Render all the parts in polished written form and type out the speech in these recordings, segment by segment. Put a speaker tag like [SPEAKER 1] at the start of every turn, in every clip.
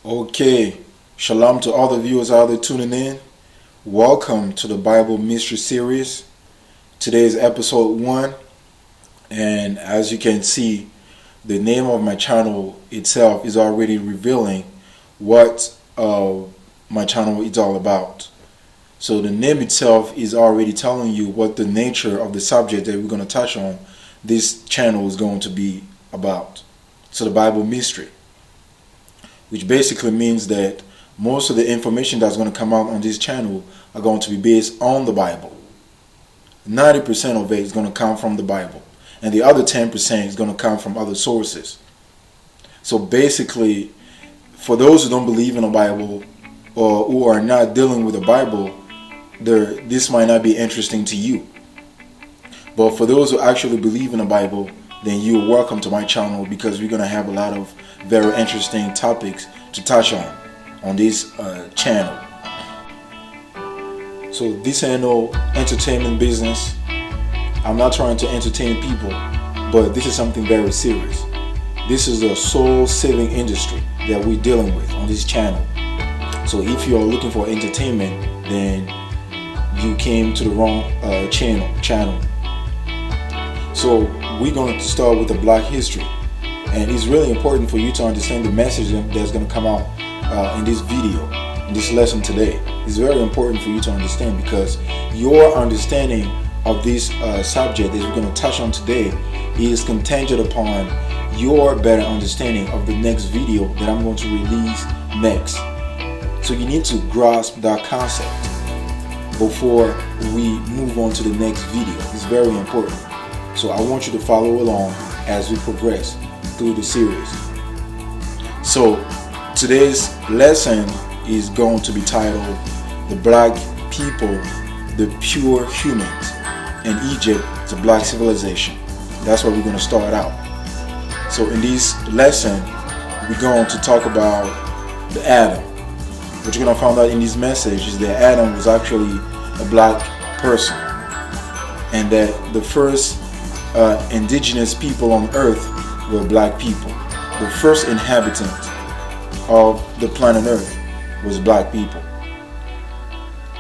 [SPEAKER 1] Okay, shalom to all the viewers out there tuning in. Welcome to the Bible Mystery Series. Today is episode 1, and as you can see, the name of my channel itself is already revealing what my channel is all about. So the name itself is already telling you what the nature of the subject that we're going to touch on this channel is going to be about. So the Bible Mystery, which basically means that most of the information that's going to come out on this channel are going to be based on the Bible. 90% of it is going to come from the Bible, and the other 10% is going to come from other sources. So basically, for those who don't believe in the Bible or who are not dealing with the Bible, this might not be interesting to you. But for those who actually believe in the Bible, then you're welcome to my channel, because we're going to have a lot of very interesting topics to touch on this channel. So this ain't no entertainment business. I'm not trying to entertain people, but this is something very serious. This is a soul-saving industry that we're dealing with on this channel. So if you are looking for entertainment, then you came to the wrong channel. So we're going to start with the Black history. And it's really important for you to understand the message that's going to come out in this video, in this lesson today. It's very important for you to understand, because your understanding of this subject that we're going to touch on today is contingent upon your better understanding of the next video that I'm going to release next. So you need to grasp that concept before we move on to the next video. It's very important. So I want you to follow along as we progress through the series. So today's lesson is going to be titled "The Black People, the Pure Humans, and Egypt, the Black Civilization." That's where we're going to start out. So in this lesson, we're going to talk about the Adam. What you're going to find out in this message is that Adam was actually a black person, and that the first indigenous people on earth were black people. The first inhabitant of the planet Earth was black people.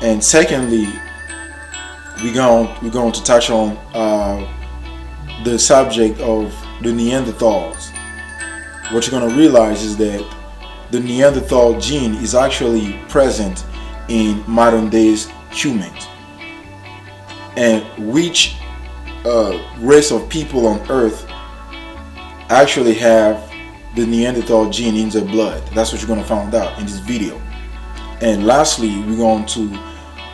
[SPEAKER 1] And secondly, we're going to touch on the subject of the Neanderthals. What you're going to realize is that the Neanderthal gene is actually present in modern days humans, and which race of people on earth actually have the Neanderthal gene in their blood. That's what you're going to find out in this video. And lastly, we're going to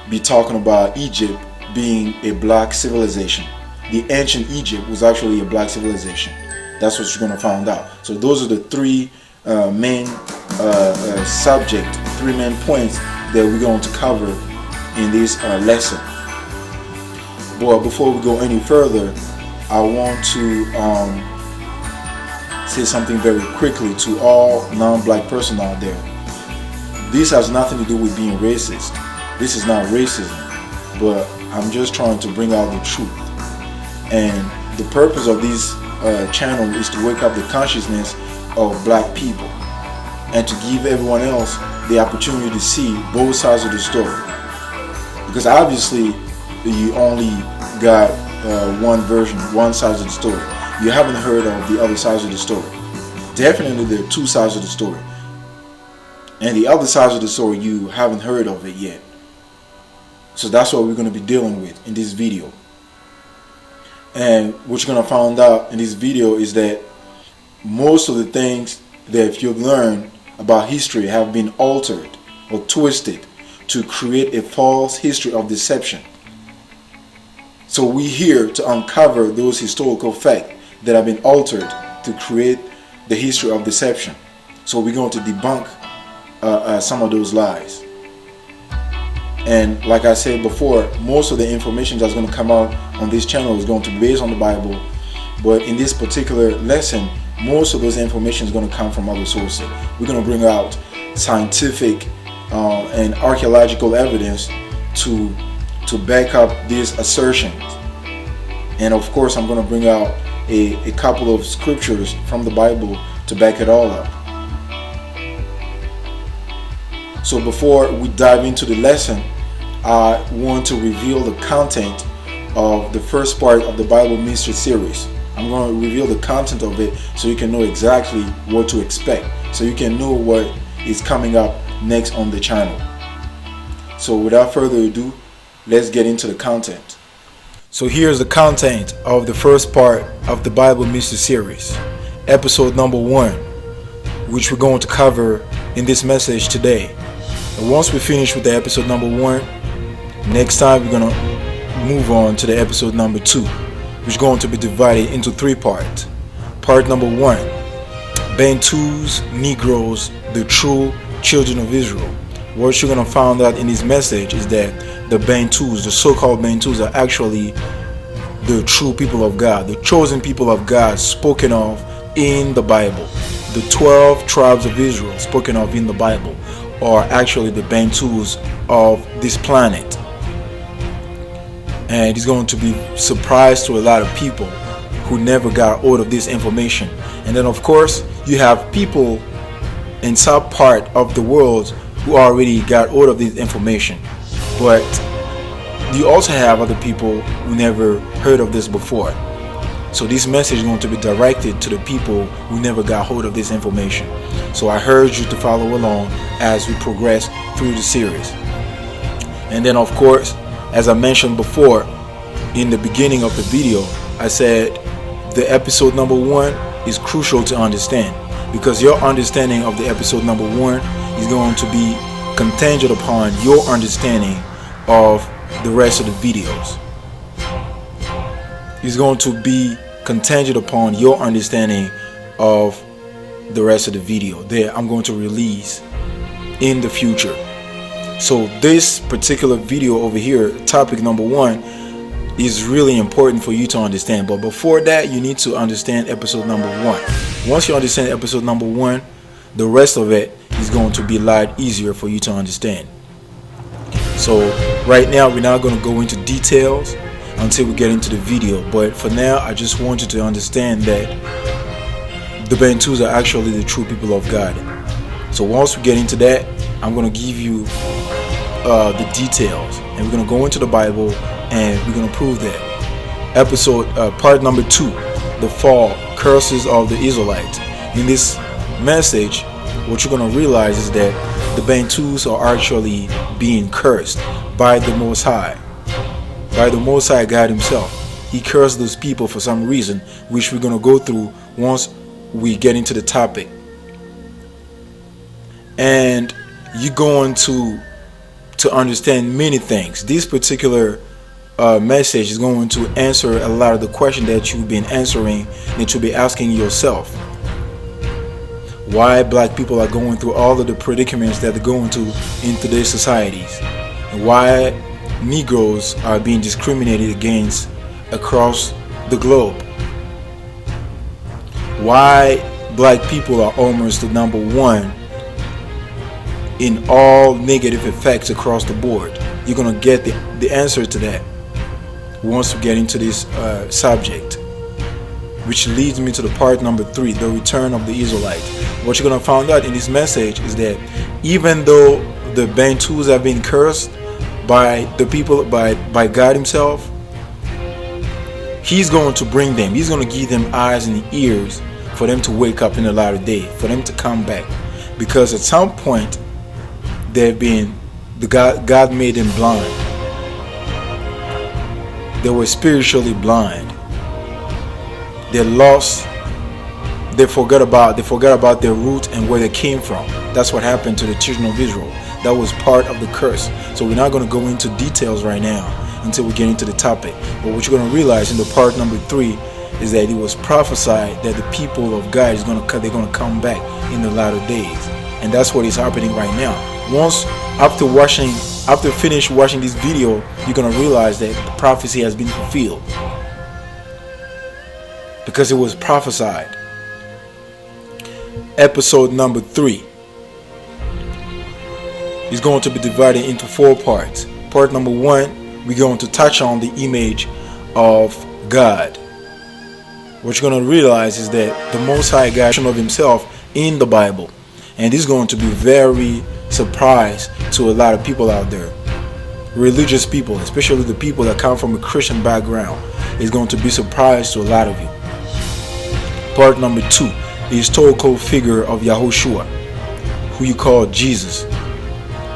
[SPEAKER 1] be talking about Egypt being a black civilization. The ancient Egypt was actually a black civilization. That's what you're going to find out. So those are the three main subject, 3 main points that we're going to cover in this lesson. But before we go any further, I want to say something very quickly to all non-black person out there. This has nothing to do with being racist. This is not racism, but I'm just trying to bring out the truth. And the purpose of this channel is to wake up the consciousness of black people, and to give everyone else the opportunity to see both sides of the story. Because obviously you only got one version, one side of the story. You haven't heard of the other sides of the story. Definitely there are 2 sides of the story, and the other sides of the story you haven't heard of it yet. So that's what we're going to be dealing with in this video. And what you're going to find out in this video is that most of the things that you've learned about history have been altered or twisted to create a false history of deception. So we're here to uncover those historical facts that have been altered to create the history of deception. So we're going to debunk some of those lies. And like I said before, most of the information that's going to come out on this channel is going to be based on the Bible. But in this particular lesson, most of those information is going to come from other sources. We're going to bring out scientific and archaeological evidence to back up these assertions. And of course, I'm going to bring out a couple of scriptures from the Bible to back it all up. So before we dive into the lesson, I want to reveal the content of the first part of the Bible Mystery series. I'm going to reveal the content of it so you can know exactly what to expect, so you can know what is coming up next on the channel. So without further ado, let's get into the content. So here's the content of the first part of the Bible Mystery series, episode number 1, which we're going to cover in this message today. And once we finish with the episode number 1, next time we're going to move on to the episode number 2, which is going to be divided into 3 parts. Part number 1, Bantus, Negroes, the true children of Israel. What you're going to find out in this message is that the Bantus, the so-called Bantus, are actually the true people of God, the chosen people of God spoken of in the Bible. The 12 tribes of Israel spoken of in the Bible are actually the Bantus of this planet. And it's going to be a surprise to a lot of people who never got hold of this information. And then of course you have people in some part of the world who already got hold of this information, but you also have other people who never heard of this before. So this message is going to be directed to the people who never got hold of this information. So I urge you to follow along as we progress through the series. And then of course, as I mentioned before in the beginning of the video, I said the episode number 1 is crucial to understand, because your understanding of the episode number 1 is going to be contingent upon your understanding of the rest of the videos. It's going to be contingent upon your understanding of the rest of the video that I'm going to release in the future. So this particular video over here, topic number 1, is really important for you to understand. But before that, you need to understand episode number 1. Once you understand episode number 1, the rest of it is going to be a lot easier for you to understand. So right now we're not going to go into details until we get into the video, but for now I just want you to understand that the Bantus are actually the true people of God. So once we get into that, I'm going to give you the details, and we're going to go into the Bible and we're going to prove that. Part number 2, the fall, curses of the Israelites. In this message, what you're going to realize is that the Bantus are actually being cursed by the Most High. By the Most High God himself. He cursed those people for some reason, which we're going to go through once we get into the topic. And you're going to understand many things. This particular message is going to answer a lot of the questions that you've been answering, that you'll be asking yourself. Why black people are going through all of the predicaments that they're going to in today's societies, and why Negroes are being discriminated against across the globe, why black people are almost the number 1 in all negative effects across the board. You're going to get the answer to that once we get into this subject, which leads me to the part number 3, the return of the Israelites. What you're going to find out in this message is that even though the Bantus have been cursed by the people, by God himself, he's going to bring them, he's going to give them eyes and ears for them to wake up in the latter day, for them to come back. Because at some point they've been, God made them blind. They were spiritually blind. They lost, they forgot about their root and where they came from. That's what happened to the children of Israel. That was part of the curse. So we're not going to go into details right now until we get into the topic. But what you're going to realize in the part number 3 is that it was prophesied that the people of God they're going to come back in the latter days, and that's what is happening right now. Once after finish watching this video, you're going to realize that the prophecy has been fulfilled, because it was prophesied. Episode number 3 is going to be divided into 4 parts. Part number 1, we're going to touch on the image of God. What you're going to realize is that the Most High God of himself in the Bible, and this is going to be very surprise to a lot of people out there. Religious people, especially the people that come from a Christian background, is going to be surprised to a lot of you. Part number 2, the historical figure of Yahushua, who you call Jesus.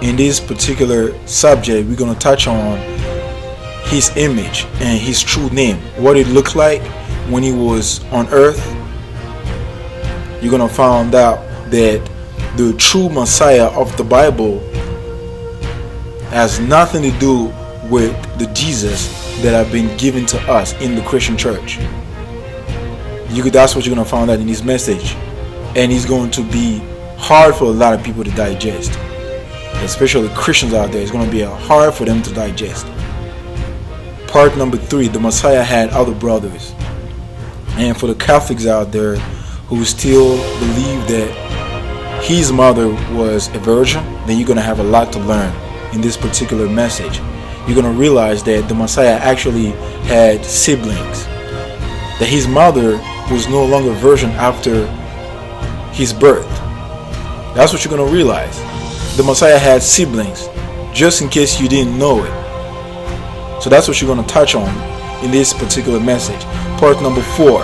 [SPEAKER 1] In this particular subject, we're going to touch on his image and his true name, what it looked like when he was on earth. You're going to find out that the true Messiah of the Bible has nothing to do with the Jesus that have been given to us in the Christian church. That's what you're going to find out in this message. And it's going to be hard for a lot of people to digest. Especially Christians out there. It's going to be hard for them to digest. Part number 3, the Messiah had other brothers. And for the Catholics out there who still believe that his mother was a virgin, then you're going to have a lot to learn in this particular message. You're going to realize that the Messiah actually had siblings. That his mother was no longer a virgin after his birth. That's what you're going to realize. The Messiah had siblings, just in case you didn't know it. So that's what you're going to touch on in this particular message. Part number 4,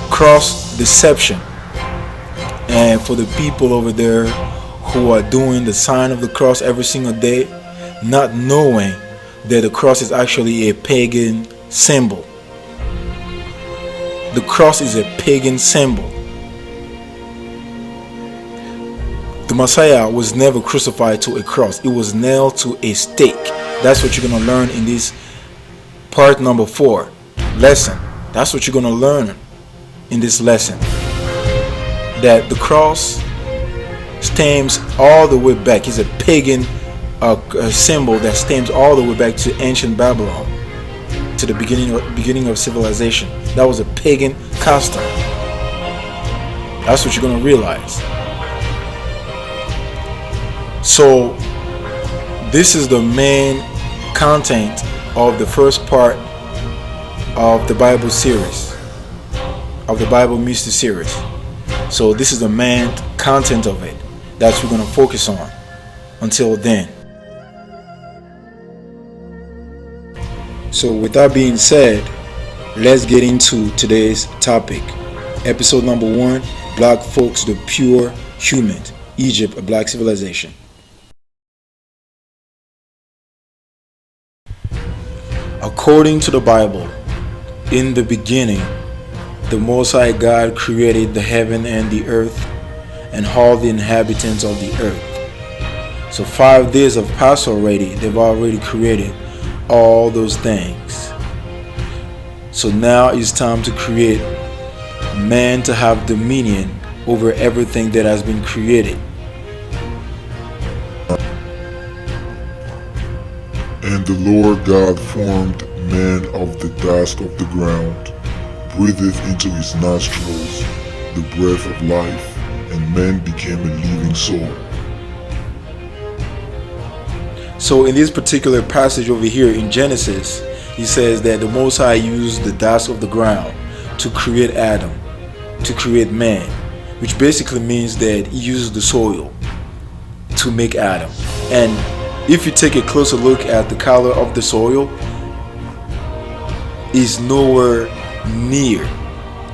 [SPEAKER 1] cross deception. And for the people over there who are doing the sign of the cross every single day, not knowing that the cross is actually a pagan symbol. The cross is a pagan symbol. The Messiah was never crucified to a cross. It was nailed to a stake. That's what you're going to learn in this part number 4 lesson. That's what you're going to learn in this lesson. That the cross stems all the way back. It's a pagan symbol that stems all the way back to ancient Babylon, to the beginning of civilization. That was a pagan custom. That's what you're going to realize. So this is the main content of the first part of the Bible series, of the Bible Mystery series. So this is the main content of it that we're going to focus on. Until then. So with that being said, let's get into today's topic. Episode number 1, Black Folks, the Pure Humans, Egypt, a Black Civilization. According to the Bible, in the beginning, the Most High God created the heaven and the earth and all the inhabitants of the earth. So 5 days have passed already. They've already created all those things. So now it's time to create man to have dominion over everything that has been created.
[SPEAKER 2] And the Lord God formed man of the dust of the ground, breatheth into his nostrils the breath of life, and man became a living soul.
[SPEAKER 1] So in this particular passage over here in Genesis, he says that the Most High used the dust of the ground to create Adam, to create man, which basically means that he used the soil to make Adam. And if you take a closer look at the color of the soil, it's nowhere near,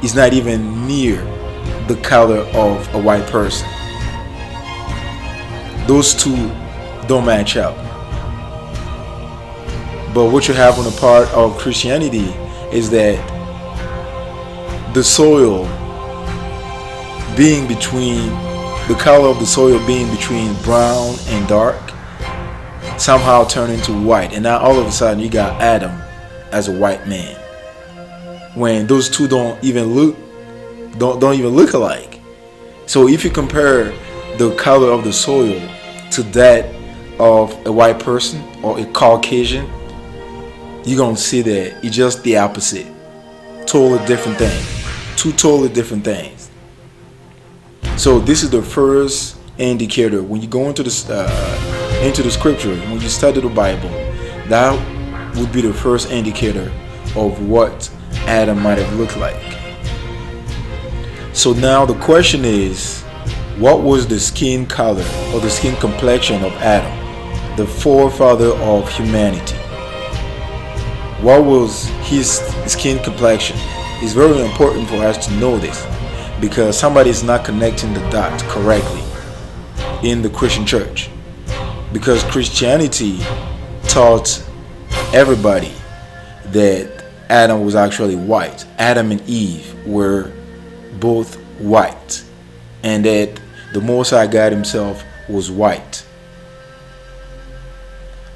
[SPEAKER 1] it's not even near the color of a white person. Those two don't match up. But what you have on the part of Christianity is that the soil being between, the color of the soil being between brown and dark, somehow turn into white, and now all of a sudden you got Adam as a white man, when those two don't even look alike. So if you compare the color of the soil to that of a white person or a Caucasian, you're gonna see that it's just the opposite. Totally different thing. Two totally different things. So this is the first indicator when you go into the scripture, when you study the Bible. That would be the first indicator of what Adam might have looked like. So now the question is, What was the skin color or the skin complexion of Adam, the forefather of humanity? What was his skin complexion? It's very important for us to know this, because somebody is not connecting the dots correctly in the Christian church. Because Christianity taught everybody that Adam was actually white. Adam and Eve were both white, and that the Most High God himself was white,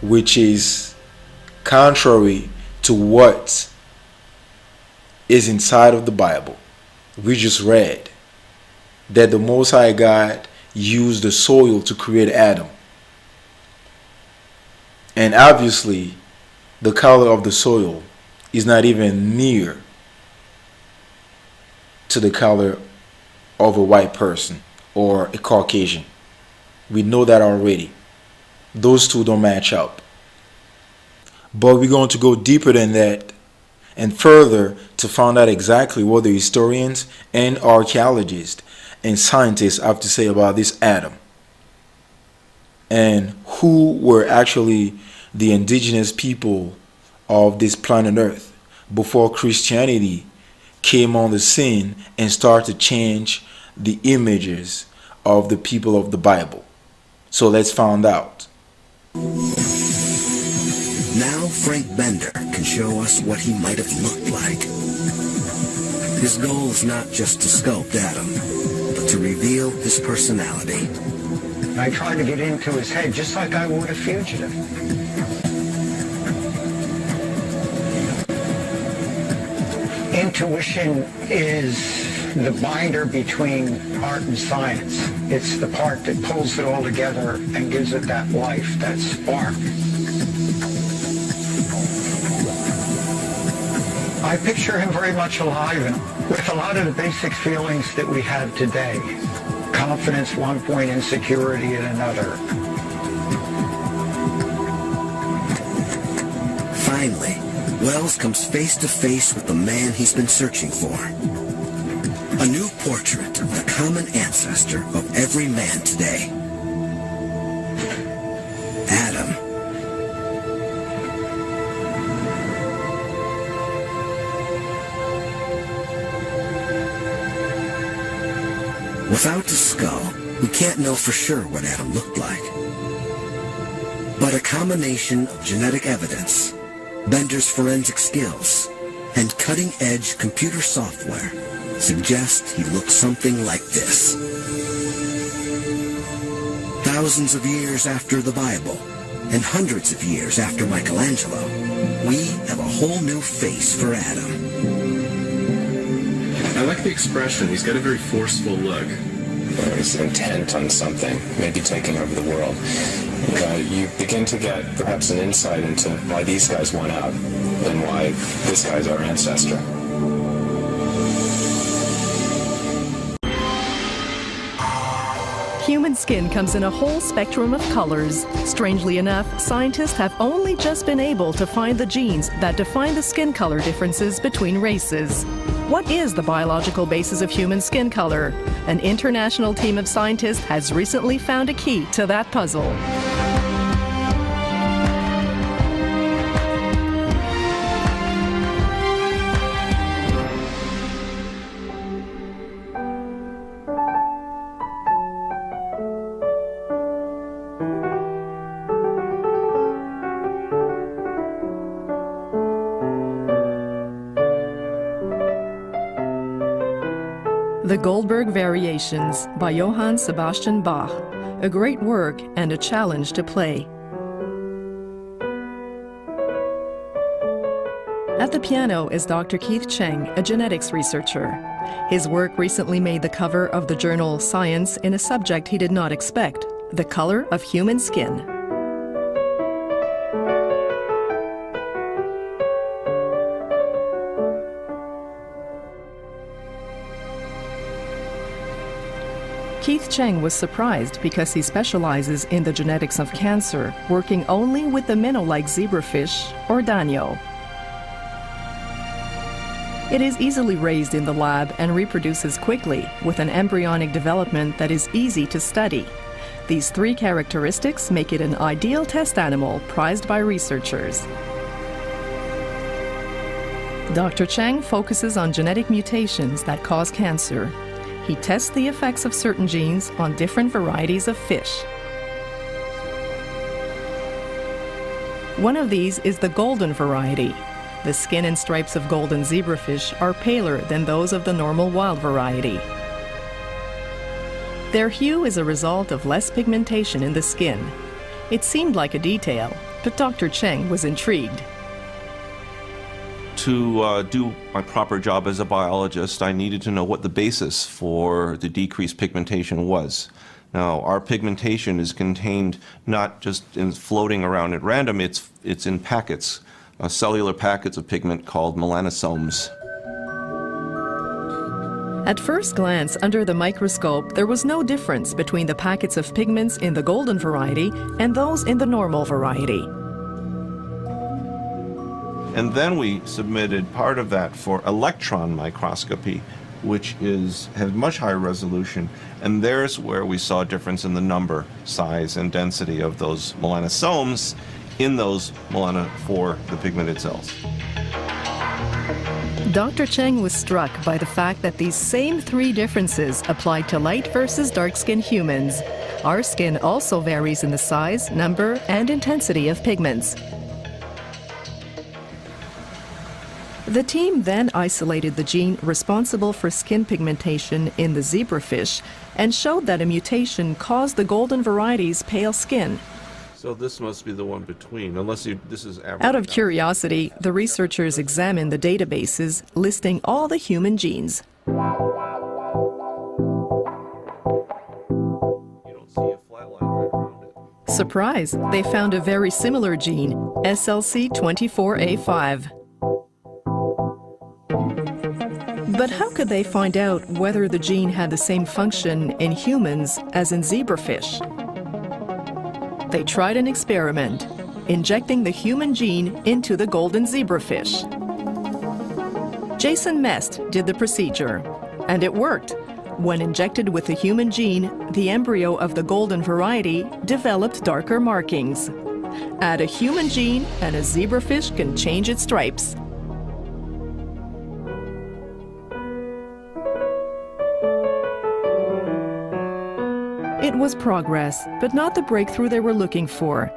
[SPEAKER 1] which is contrary to what is inside of the Bible. We just read that the Most High God used the soil to create Adam. And obviously, the color of the soil is not even near to the color of a white person or a Caucasian. We know that already. Those two don't match up. But we're going to go deeper than that and further to find out exactly what the historians and archaeologists and scientists have to say about this Adam, and who were actually the indigenous people of this planet Earth before Christianity came on the scene and started to change the images of the people of the Bible. So let's find out.
[SPEAKER 3] Now Frank Bender can show us what he might have looked like. His goal is not just to sculpt Adam, but to reveal his personality.
[SPEAKER 4] I tried to get into his head just like I would a fugitive. Intuition is the binder between art and science. It's the part that pulls it all together and gives it that life, that spark. I picture him very much alive and with a lot of the basic feelings that we have today. Confidence one point, insecurity at another.
[SPEAKER 3] Finally, Wells comes face to face with the man he's been searching for. A new portrait of the common ancestor of every man today. Adam. Without the skull, we can't know for sure what Adam looked like. But a combination of genetic evidence, Bender's forensic skills, and cutting-edge computer software suggest he looked something like this. Thousands of years after the Bible, and hundreds of years after Michelangelo, we have a whole new face for Adam.
[SPEAKER 5] I like the expression. He's got a very forceful look.
[SPEAKER 6] He's intent on something, maybe taking over the world. You begin to get perhaps an insight into why these guys won out and why this guy's our ancestor.
[SPEAKER 7] Human skin comes in a whole spectrum of colors. Strangely enough, scientists have only just been able to find the genes that define the skin color differences between races. What is the biological basis of human skin color? An international team of scientists has recently found a key to that puzzle. The Goldberg Variations by Johann Sebastian Bach, a great work and a challenge to play. At the piano is Dr. Keith Cheng, a genetics researcher. His work recently made the cover of the journal Science in a subject he did not expect, the color of human skin. Keith Cheng was surprised because he specializes in the genetics of cancer, working only with the minnow-like zebrafish, or danio. It is easily raised in the lab and reproduces quickly with an embryonic development that is easy to study. These three characteristics make it an ideal test animal prized by researchers. Dr. Cheng focuses on genetic mutations that cause cancer. He tests the effects of certain genes on different varieties of fish. One of these is the golden variety. The skin and stripes of golden zebrafish are paler than those of the normal wild variety. Their hue is a result of less pigmentation in the skin. It seemed like a detail, but Dr. Cheng was intrigued.
[SPEAKER 8] To do my proper job as a biologist, I needed to know what the basis for the decreased pigmentation was. Now, our pigmentation is contained not just in floating around at random, it's in packets, cellular packets of pigment called melanosomes.
[SPEAKER 7] At first glance, under the microscope, there was no difference between the packets of pigments in the golden variety and those in the normal variety.
[SPEAKER 8] And then we submitted part of that for electron microscopy, which has much higher resolution, and there's where we saw a difference in the number, size, and density of those melanosomes in those melanophore, the pigmented cells.
[SPEAKER 7] Dr. Cheng was struck by the fact that these same three differences applied to light versus dark-skinned humans. Our skin also varies in the size, number, and intensity of pigments. The team then isolated the gene responsible for skin pigmentation in the zebrafish and showed that a mutation caused the golden variety's pale skin.
[SPEAKER 8] So this must be the one between, unless this is average.
[SPEAKER 7] Out of curiosity, the researchers examined the databases listing all the human genes.
[SPEAKER 8] You don't see a flat line right around it.
[SPEAKER 7] Surprise! They found a very similar gene, SLC24A5. But how could they find out whether the gene had the same function in humans as in zebrafish? They tried an experiment, injecting the human gene into the golden zebrafish. Jason Mest did the procedure, and it worked. When injected with the human gene, the embryo of the golden variety developed darker markings. Add a human gene and a zebrafish can change its stripes. It was progress, but not the breakthrough they were looking for.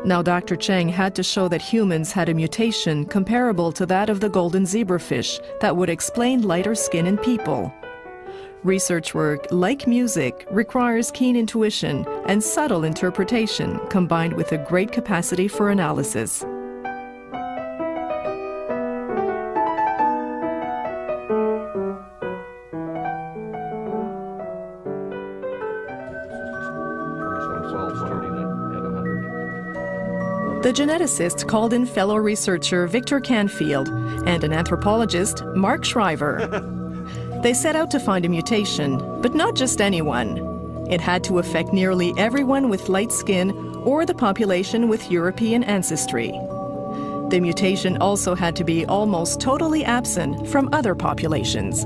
[SPEAKER 7] Now Dr. Cheng had to show that humans had a mutation comparable to that of the golden zebrafish that would explain lighter skin in people. Research work, like music, requires keen intuition and subtle interpretation combined with a great capacity for analysis. The geneticist called in fellow researcher Victor Canfield and an anthropologist, Mark Shriver. They set out to find a mutation, but not just anyone. It had to affect nearly everyone with light skin or the population with European ancestry. The mutation also had to be almost totally absent from other populations.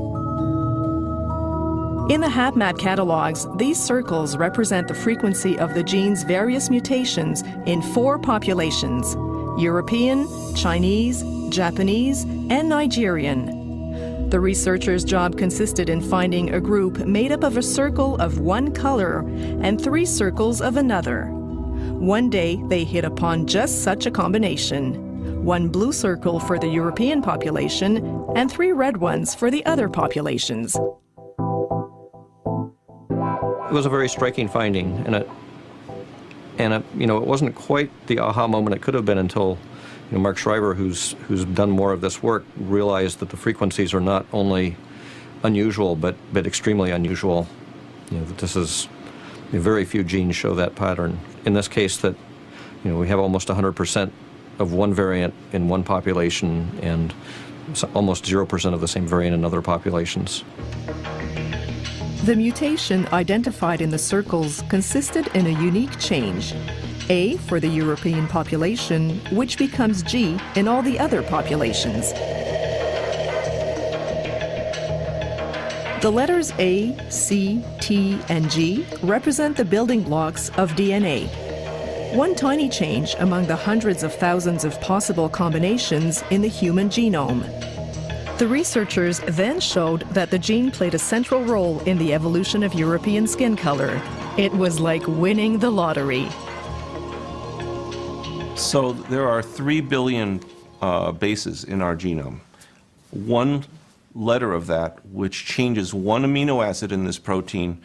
[SPEAKER 7] In the HapMap catalogs, these circles represent the frequency of the gene's various mutations in 4 populations: European, Chinese, Japanese, and Nigerian. The researchers' job consisted in finding a group made up of a circle of one color and 3 circles of another. One day, they hit upon just such a combination: 1 blue circle for the European population and 3 red ones for the other populations.
[SPEAKER 9] It was a very striking finding, and it wasn't quite the aha moment it could have been until Mark Shriver, who's done more of this work, realized that the frequencies are not only unusual but extremely unusual. That this is very few genes show that pattern. In this case, that we have almost 100% of one variant in one population and almost 0% of the same variant in other populations.
[SPEAKER 7] The mutation identified in the circles consisted in a unique change: A for the European population, which becomes G in all the other populations. The letters A, C, T, and G represent the building blocks of DNA. One tiny change among the hundreds of thousands of possible combinations in the human genome. The researchers then showed that the gene played a central role in the evolution of European skin color. It was like winning the lottery.
[SPEAKER 8] So there are 3 billion bases in our genome. One letter of that, which changes one amino acid in this protein,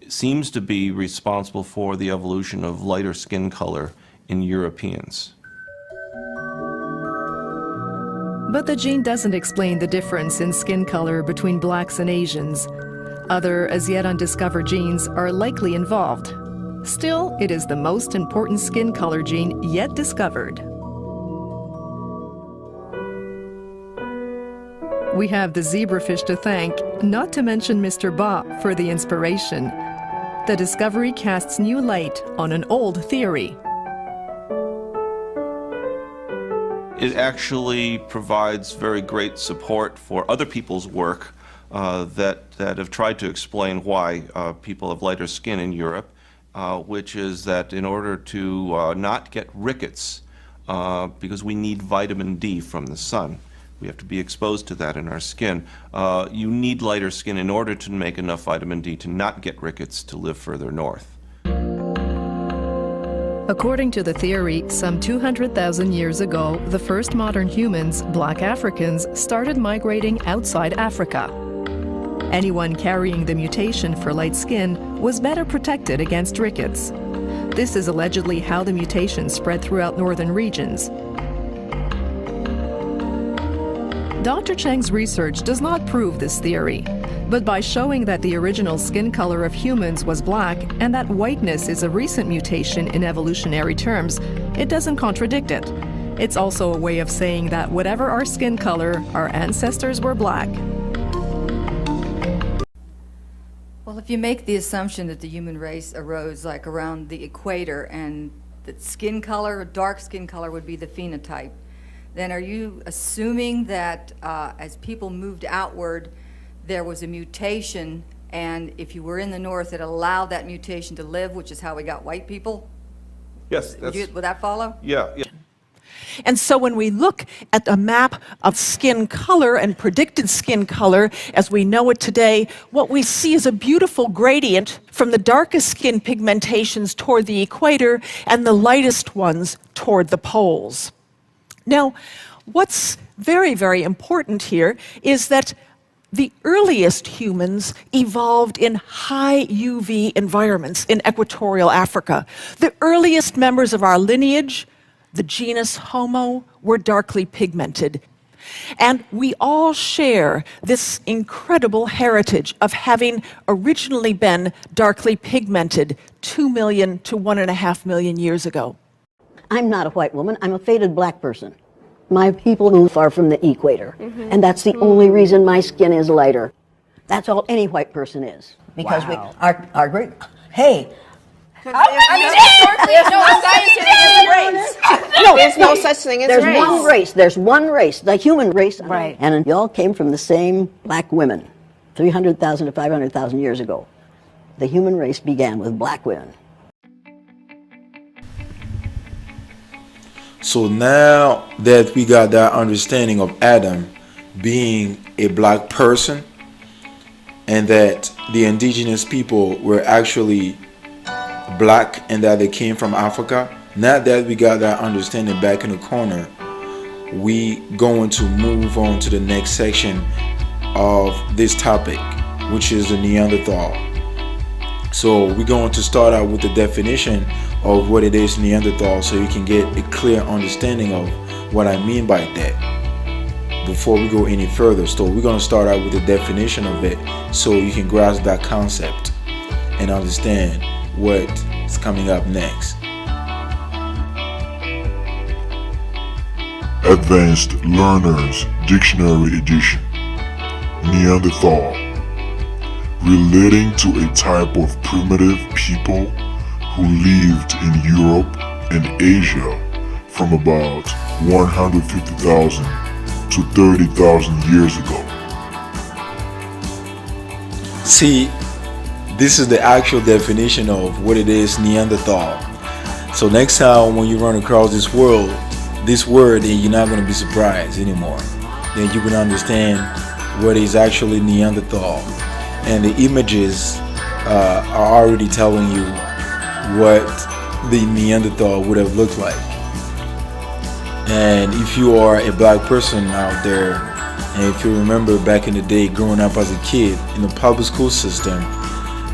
[SPEAKER 8] seems to be responsible for the evolution of lighter skin color in Europeans.
[SPEAKER 7] But the gene doesn't explain the difference in skin color between blacks and Asians. Other, as yet undiscovered genes are likely involved. Still, it is the most important skin color gene yet discovered. We have the zebrafish to thank, not to mention Mr. Ba, for the inspiration. The discovery casts new light on an old theory.
[SPEAKER 8] It actually provides very great support for other people's work that have tried to explain why people have lighter skin in Europe, which is that in order to not get rickets, because we need vitamin D from the sun, we have to be exposed to that in our skin. You need lighter skin in order to make enough vitamin D to not get rickets to live further north.
[SPEAKER 7] According to the theory, some 200,000 years ago, the first modern humans, black Africans, started migrating outside Africa. Anyone carrying the mutation for light skin was better protected against rickets. This is allegedly how the mutation spread throughout northern regions. Dr. Cheng's research does not prove this theory, but by showing that the original skin color of humans was black and that whiteness is a recent mutation in evolutionary terms, it doesn't contradict it. It's also a way of saying that whatever our skin color, our ancestors were black.
[SPEAKER 10] Well, if you make the assumption that the human race arose like around the equator and that skin color, dark skin color would be the phenotype, then are you assuming that as people moved outward, there was a mutation, and if you were in the north, it allowed that mutation to live, which is how we got white people?
[SPEAKER 8] Yes.
[SPEAKER 10] Would that follow?
[SPEAKER 8] Yeah.
[SPEAKER 11] And so when we look at a map of skin color and predicted skin color as we know it today, what we see is a beautiful gradient from the darkest skin pigmentations toward the equator and the lightest ones toward the poles. Now, what's very, very important here is that the earliest humans evolved in high UV environments in equatorial Africa. The earliest members of our lineage, the genus Homo, were darkly pigmented. And we all share this incredible heritage of having originally been darkly pigmented 2 million to 1.5 million years ago.
[SPEAKER 12] I'm not a white woman, I'm a faded black person. My people move far from the equator, and that's the only reason my skin is lighter. That's all any white person is. Because our great, hey.
[SPEAKER 13] There's no such thing as race.
[SPEAKER 12] There's one race, the human race.
[SPEAKER 13] Right.
[SPEAKER 12] And you all came from the same black women 300,000 to 500,000 years ago. The human race began with black women.
[SPEAKER 1] So now that we got that understanding of Adam being a black person and that the indigenous people were actually black and that they came from Africa, now that we got that understanding back in the corner, we going to move on to the next section of this topic, which is the Neanderthal. So we're going to start out with the definition of what it is Neanderthal, so you can get a clear understanding of what I mean by that before we go any further. So we're going to start out with the definition of it so you can grasp that concept and understand what's coming up next.
[SPEAKER 2] Advanced Learners Dictionary Edition. Neanderthal. Relating to a type of primitive people who lived in Europe and Asia from about 150,000 to 30,000 years ago.
[SPEAKER 1] See, this is the actual definition of what it is, Neanderthal. So next time when you run across this word, then you're not going to be surprised anymore. Then you can understand what is actually Neanderthal. And the images are already telling you what the Neanderthal would have looked like. And if you are a black person out there, and if you remember back in the day growing up as a kid in the public school system,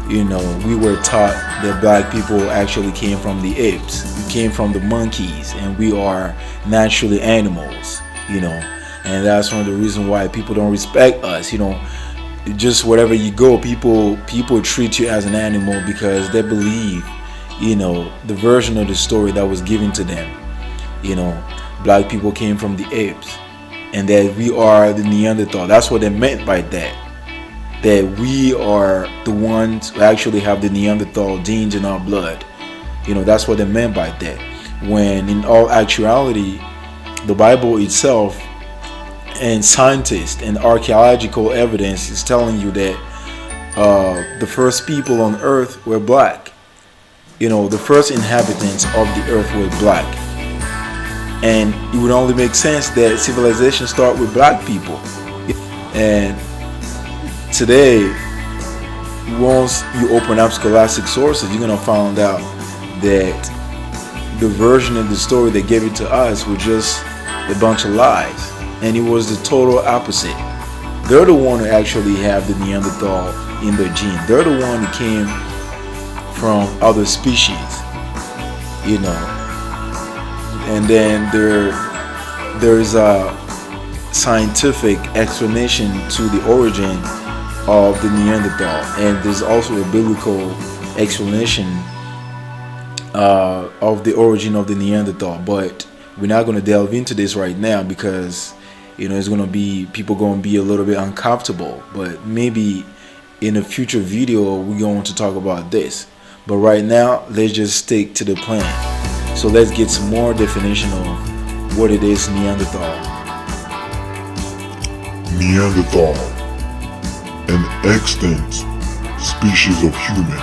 [SPEAKER 1] you know, we were taught that black people actually came from the apes. We came from the monkeys, and we are naturally animals, you know. And that's one of the reasons why people don't respect us, you know. Just wherever you go, people treat you as an animal because they believe, you know, the version of the story that was given to them. You know, black people came from the apes, and that we are the Neanderthal. That's what they meant by that. That we are the ones who actually have the Neanderthal genes in our blood. You know, that's what they meant by that. When in all actuality, the Bible itself and scientists and archaeological evidence is telling you that the first people on earth were black. You know, the first inhabitants of the earth were black. And it would only make sense that civilization start with black people. And today, once you open up scholastic sources, you're going to find out that the version of the story that gave it to us was just a bunch of lies. And it was the total opposite. They're the one who actually have the Neanderthal in their gene. They're the one who came from other species, you know. And then there's a scientific explanation to the origin of the Neanderthal, and there's also a biblical explanation of the origin of the Neanderthal. But we're not going to delve into this right now because, you know, it's going to be, people going to be a little bit uncomfortable. But maybe in a future video we're going to talk about this. But right now, let's just stick to the plan. So let's get some more definition of what it is, Neanderthal.
[SPEAKER 2] Neanderthal, an extant species of human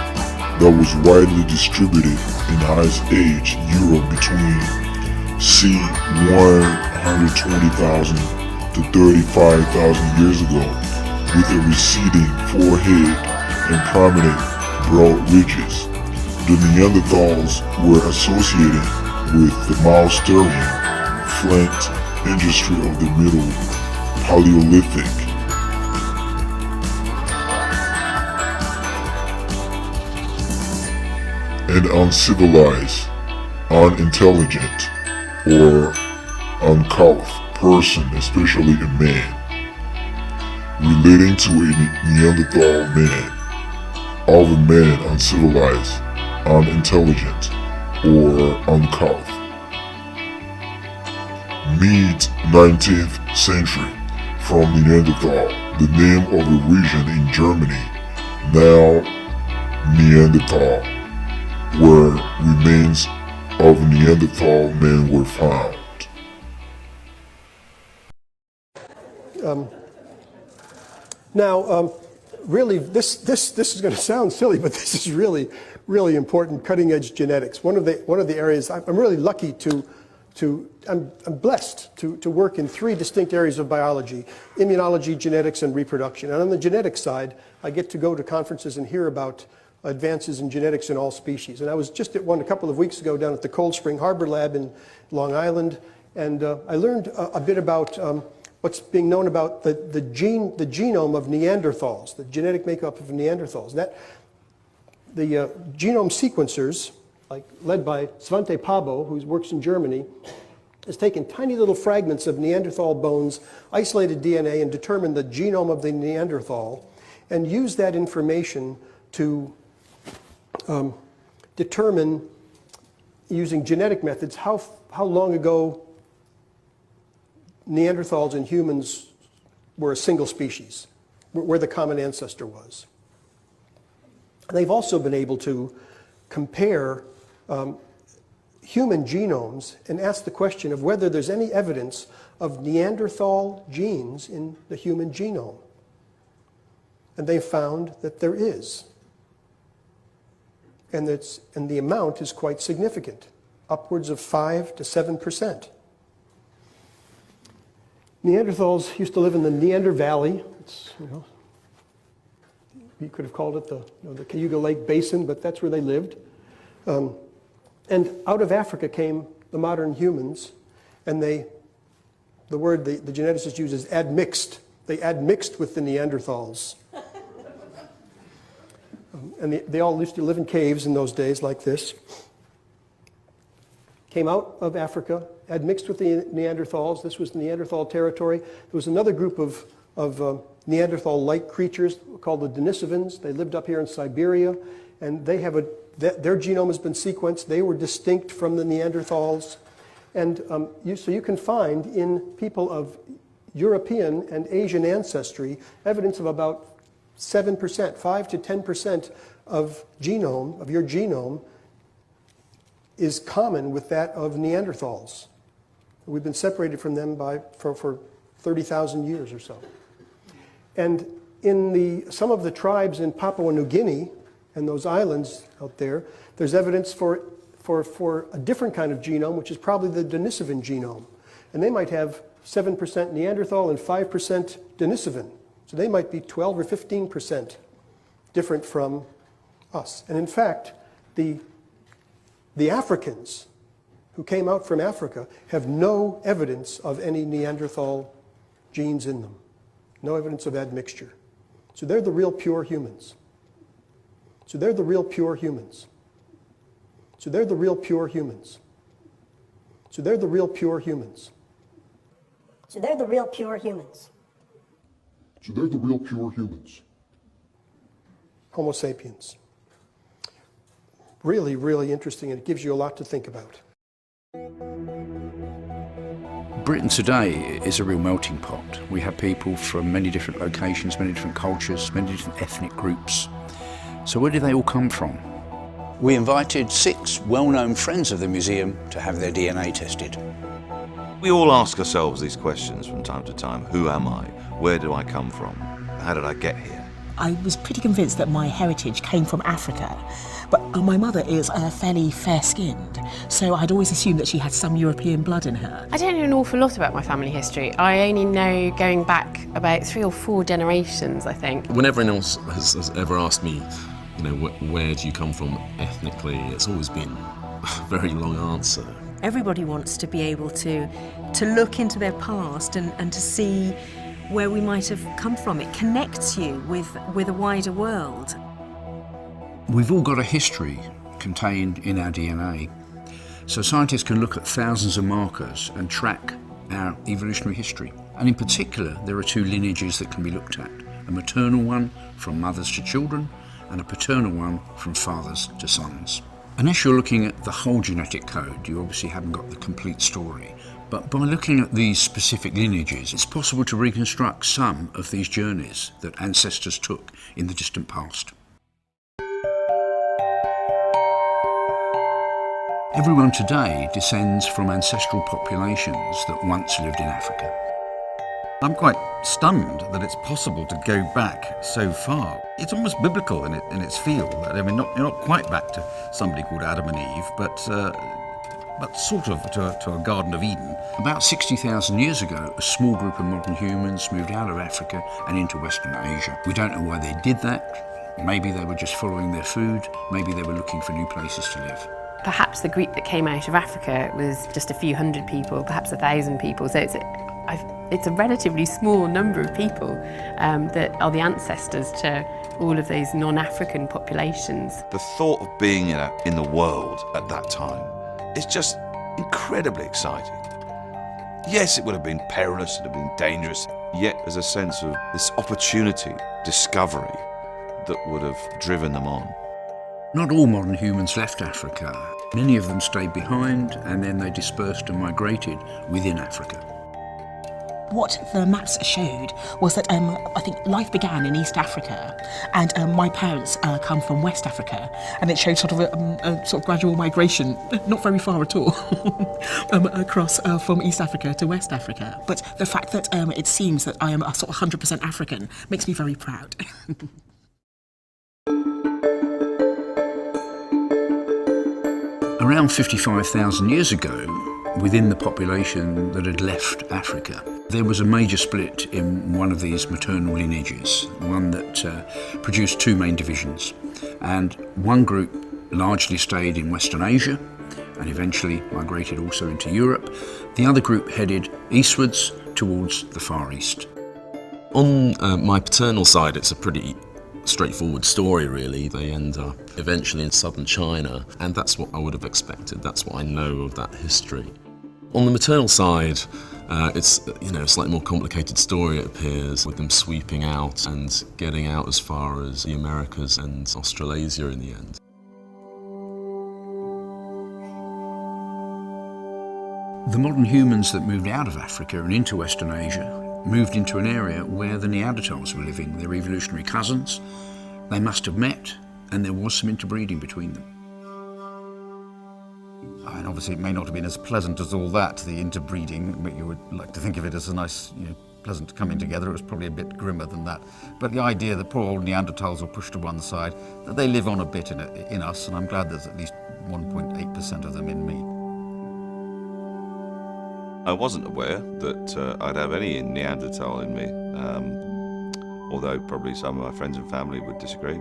[SPEAKER 2] that was widely distributed in Ice Age Europe between c. 120,000 to 35,000 years ago, with a receding forehead and prominent broad ridges. The Neanderthals were associated with the Mousterian flint industry of the Middle Paleolithic. An uncivilized, unintelligent, or uncouth person, especially a man, relating to a Neanderthal man, of a man uncivilized, unintelligent, or uncouth. Mid-19th century, from Neanderthal, the name of a region in Germany, now Neanderthal, where remains of Neanderthal men were found.
[SPEAKER 14] Really, this is going to sound silly, but this is really, really important cutting-edge genetics. One of the areas I'm really lucky I'm blessed to work in 3 distinct areas of biology: immunology, genetics, and reproduction. And on the genetics side, I get to go to conferences and hear about advances in genetics in all species. And I was just at one a couple of weeks ago down at the Cold Spring Harbor Lab in Long Island, and I learned a bit about what's being known about the genome of Neanderthals, the genetic makeup of Neanderthals. The genome sequencers, led by Svante Pabo, who works in Germany, has taken tiny little fragments of Neanderthal bones, isolated DNA, and determined the genome of the Neanderthal, and used that information to determine, using genetic methods, how long ago Neanderthals and humans were a single species, where the common ancestor was. And they've also been able to compare human genomes and ask the question of whether there's any evidence of Neanderthal genes in the human genome. and they found that there is. And the amount is quite significant, upwards of 5 to 7%. Neanderthals used to live in the Neander Valley. It's, you could have called it the Cayuga Lake Basin, but that's where they lived. And out of Africa came the modern humans, and the word the geneticist uses admixed. They admixed with the Neanderthals. And they all used to live in caves in those days like this. Came out of Africa, admixed with the Neanderthals. This was Neanderthal territory. There was another group of Neanderthal-like creatures called the Denisovans. They lived up here in Siberia, and they have their genome has been sequenced. They were distinct from the Neanderthals. And so you can find in people of European and Asian ancestry evidence of about 7%, 5 to 10% of your genome is common with that of Neanderthals. We've been separated from them for 30,000 years or so. And in some of the tribes in Papua New Guinea and those islands out there, there's evidence for a different kind of genome, which is probably the Denisovan genome. And they might have 7% Neanderthal and 5% Denisovan. So they might be 12 or 15% different from us. And in fact, the Africans who came out from Africa have no evidence of any Neanderthal genes in them. No evidence of admixture. So they're the real pure humans. So they're the real pure humans. So they're the real pure humans. So they're the real pure humans.
[SPEAKER 15] So they're the real pure humans.
[SPEAKER 2] So they're the real pure humans.
[SPEAKER 14] Homo sapiens. Really, really interesting, and it gives you a lot to think about.
[SPEAKER 16] Britain today is a real melting pot. We have people from many different locations, many different cultures, many different ethnic groups. So where do they all come from? We invited 6 well-known friends of the museum to have their DNA tested.
[SPEAKER 17] We all ask ourselves these questions from time to time. Who am I? Where do I come from? How did I get here?
[SPEAKER 18] I was pretty convinced that my heritage came from Africa, but my mother is fairly fair-skinned, so I'd always assumed that she had some European blood in her.
[SPEAKER 19] I don't know an awful lot about my family history. I only know going back about 3 or 4 generations, I think.
[SPEAKER 5] When everyone else has ever asked me, where do you come from ethnically, it's always been a very long answer.
[SPEAKER 20] Everybody wants to be able to look into their past and to see where we might have come from. It connects you with a wider world.
[SPEAKER 16] We've all got a history contained in our DNA. So scientists can look at thousands of markers and track our evolutionary history. And in particular, there are 2 lineages that can be looked at. A maternal one from mothers to children, and a paternal one from fathers to sons. Unless you're looking at the whole genetic code, you obviously haven't got the complete story. But by looking at these specific lineages, it's possible to reconstruct some of these journeys that ancestors took in the distant past. Everyone today descends from ancestral populations that once lived in Africa.
[SPEAKER 21] I'm quite stunned that it's possible to go back so far. It's almost biblical in its feel. I mean, you're not quite back to somebody called Adam and Eve, but sort of to a Garden of Eden.
[SPEAKER 16] About 60,000 years ago, a small group of modern humans moved out of Africa and into Western Asia. We don't know why they did that. Maybe they were just following their food. Maybe they were looking for new places to live.
[SPEAKER 19] Perhaps the group that came out of Africa was just a few hundred people, perhaps 1,000 people. So it's a relatively small number of people that are the ancestors to all of those non-African populations.
[SPEAKER 17] The thought of being in the world at that time is just incredibly exciting. Yes, it would have been perilous, it would have been dangerous, yet there's a sense of this opportunity, discovery, that would have driven them on.
[SPEAKER 16] Not all modern humans left Africa. Many of them stayed behind and then they dispersed and migrated within Africa.
[SPEAKER 18] what the maps showed was that I think life began in East Africa, and my parents come from West Africa, and it showed sort of a sort of gradual migration, not very far at all, across from East Africa to West Africa. But the fact that it seems that I am a sort of 100% African makes me very proud.
[SPEAKER 16] Around 55,000 years ago, within the population that had left Africa, there was a major split in one of these maternal lineages, one that produced two main divisions. And one group largely stayed in Western Asia and eventually migrated also into Europe. The other group headed eastwards towards the Far East.
[SPEAKER 5] On my paternal side, it's a pretty straightforward story, really. They end up eventually in southern China, and that's what I would have expected. That's what I know of that history. On the maternal side, it's a slightly more complicated story, it appears, with them sweeping out and getting out as far as the Americas and Australasia in the end.
[SPEAKER 16] The modern humans that moved out of Africa and into Western Asia moved into an area where the Neanderthals were living, their evolutionary cousins. They must have met, and there was some interbreeding between them.
[SPEAKER 21] And obviously it may not have been as pleasant as all that, the interbreeding, but you would like to think of it as a nice, pleasant coming together. It was probably a bit grimmer than that. But the idea that poor old Neanderthals were pushed to one side, that they live on a bit in us, and I'm glad there's at least 1.8% of them in me.
[SPEAKER 17] I wasn't aware that I'd have any Neanderthal in me, although probably some of my friends and family would disagree.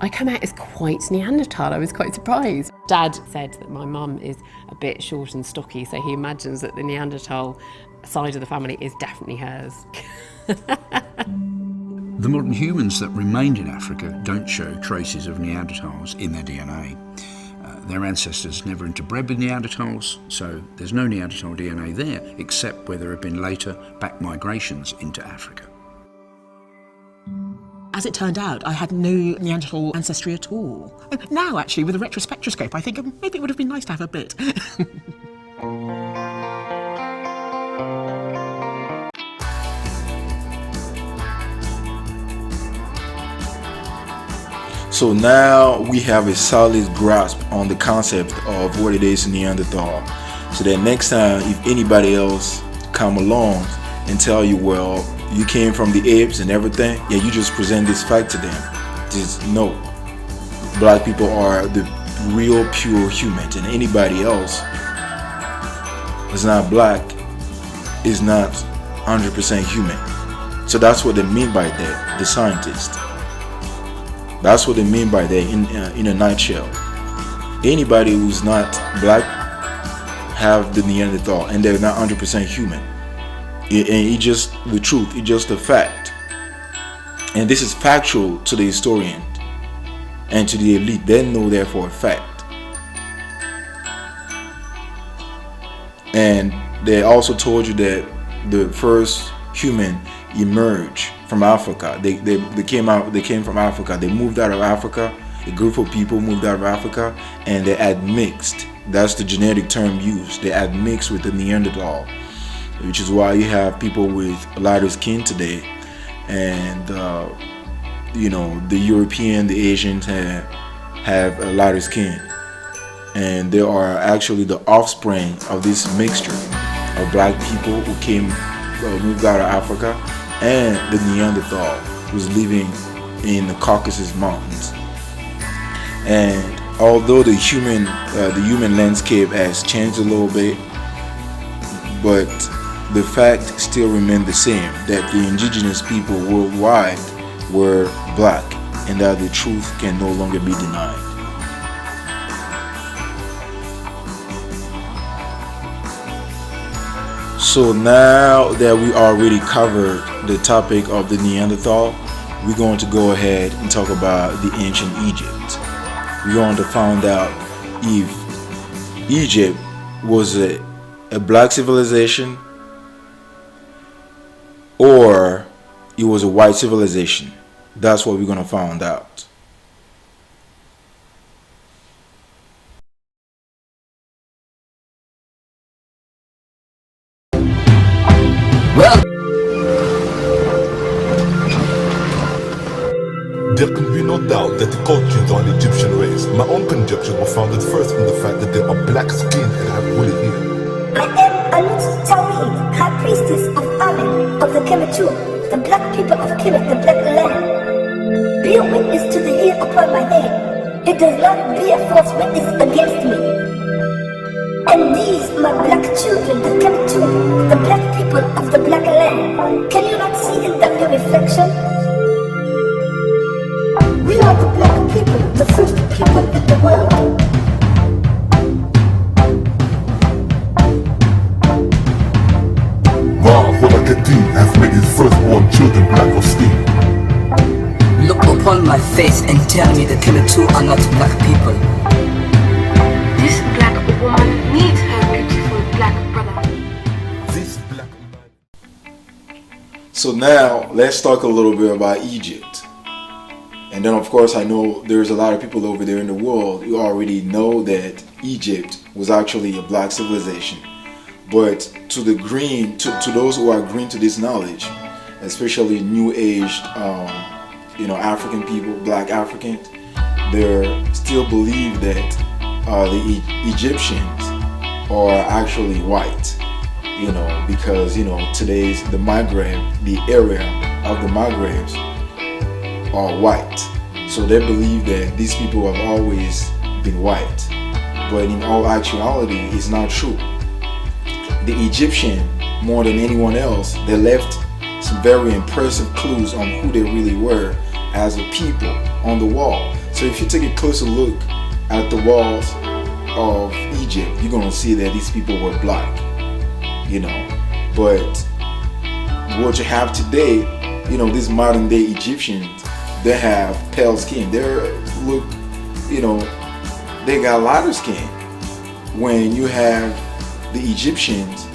[SPEAKER 19] I come out as quite Neanderthal. I was quite surprised. Dad said that my mum is a bit short and stocky, so he imagines that the Neanderthal side of the family is definitely hers.
[SPEAKER 16] The modern humans that remained in Africa don't show traces of Neanderthals in their DNA. Their ancestors never interbred with Neanderthals, so there's no Neanderthal DNA there, except where there have been later back migrations into Africa.
[SPEAKER 18] As it turned out, I had no Neanderthal ancestry at all. Now, actually, with a retrospectroscope, I think maybe it would have been nice to have a bit.
[SPEAKER 1] So now we have a solid grasp on the concept of what it is Neanderthal. So that next time, if anybody else come along and tell you, well, you came from the apes and everything, yeah, you just present this fact to them. Just no. Black people are the real pure humans, and anybody else that's not black is not 100% human. So that's what they mean by that, the scientists. That's what they mean by that in a nutshell. Anybody who's not black have the Neanderthal, and they're not 100% human. And it's just the truth, it's just a fact. And this is factual to the historian and to the elite. They know that for a fact. And they also told you that the first human emerged from Africa. They came from Africa. They moved out of Africa. A group of people moved out of Africa, and they admixed. That's the genetic term used. They admixed with the Neanderthal, which is why you have people with lighter skin today, and the European, the Asians have a lighter skin, and they are actually the offspring of this mixture of black people who moved out of Africa, and the Neanderthal was living in the Caucasus Mountains. And although the human landscape has changed a little bit, but the fact still remained the same, that the indigenous people worldwide were black, and that the truth can no longer be denied. So now that we already covered the topic of the Neanderthal, we're going to go ahead and talk about the ancient Egypt. We're going to find out if Egypt was a black civilization or it was a white civilization. That's what we're going to find out.
[SPEAKER 4] Well,
[SPEAKER 22] there can be no doubt that the cultures are an Egyptian race. My own conjectures were founded first on the fact that they are black-skinned and have woolly hair.
[SPEAKER 15] I am Anut Tawhid, high priestess of Amen, of the Kemetu, the black people of Kemet, the black land. Be a witness to the hair upon my head. It does not be a false witness against me. And these, my black children, the Kemetu, the black people of the black land. Can you not see in them your reflection? We are the black people, the first people in the world.
[SPEAKER 22] Has made his firstborn children black of skin.
[SPEAKER 4] Look upon my face and tell me the Kemetu are not black people.
[SPEAKER 23] This black woman needs her beautiful black brother.
[SPEAKER 22] This black man.
[SPEAKER 1] So now let's talk a little bit about Egypt. And then of course I know there's a lot of people over there in the world who already know that Egypt was actually a black civilization. But to those who are green to this knowledge, especially new aged, African people, black Africans, they still believe that the Egyptians are actually white, because today's the Maghreb, the area of the Maghrebs are white. So they believe that these people have always been white, but in all actuality, it's not true. The Egyptian, more than anyone else, they left some very impressive clues on who they really were as a people on the wall. So if you take a closer look at the walls of Egypt, you're going to see that these people were black, But what you have today, these modern day Egyptians, they have pale skin. They got lighter skin. When you have the Egyptians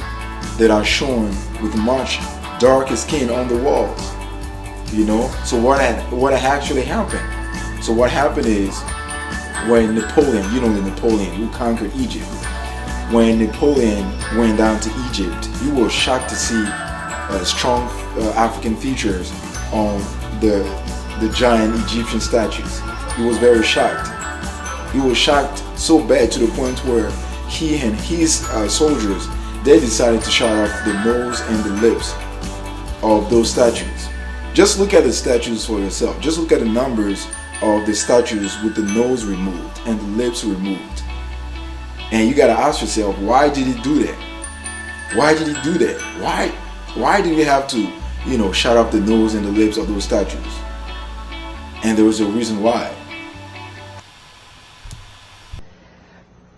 [SPEAKER 1] that are shown with much darker skin on the walls, So what actually happened? So what happened is when Napoleon, Napoleon who conquered Egypt, when Napoleon went down to Egypt, he was shocked to see strong African features on the giant Egyptian statues. He was very shocked. He was shocked so bad to the point where he and his soldiers, they decided to shut off the nose and the lips of those statues. Just look at the statues for yourself. Just look at the numbers of the statues with the nose removed and the lips removed. And you gotta ask yourself, why did he do that? Why did he do that? Why did he have to, shut off the nose and the lips of those statues? And there was a reason why.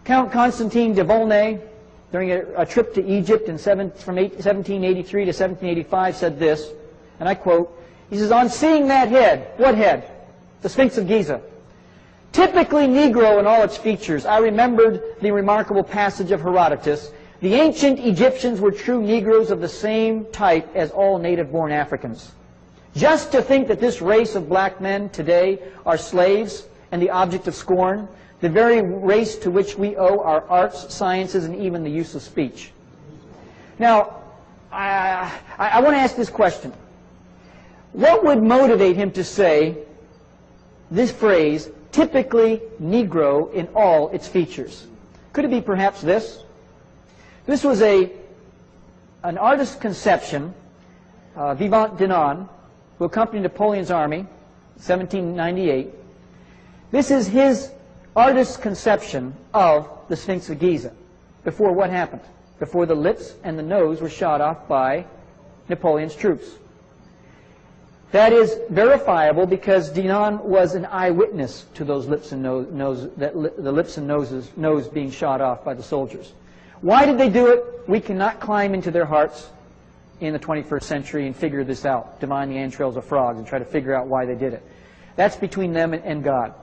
[SPEAKER 24] Count Constantine de Volney, during a trip to Egypt from 1783 to 1785, said this, and I quote, he says, "On seeing that head," what head? The Sphinx of Giza. "Typically Negro in all its features, I remembered the remarkable passage of Herodotus, the ancient Egyptians were true Negroes of the same type as all native-born Africans. Just to think that this race of black men today are slaves and the object of scorn, the very race to which we owe our arts, sciences, and even the use of speech." Now, I want to ask this question. What would motivate him to say this phrase, typically Negro in all its features? Could it be perhaps this? This was an artist's conception, Vivant Denon, who accompanied Napoleon's army, 1798. This is his artist's conception of the Sphinx of Giza. Before what happened? Before the lips and the nose were shot off by Napoleon's troops. That is verifiable because Denon was an eyewitness to those lips and the lips and nose being shot off by the soldiers. Why did they do it? We cannot climb into their hearts in the 21st century and figure this out, divine the entrails of frogs, and try to figure out why they did it. That's between them and God.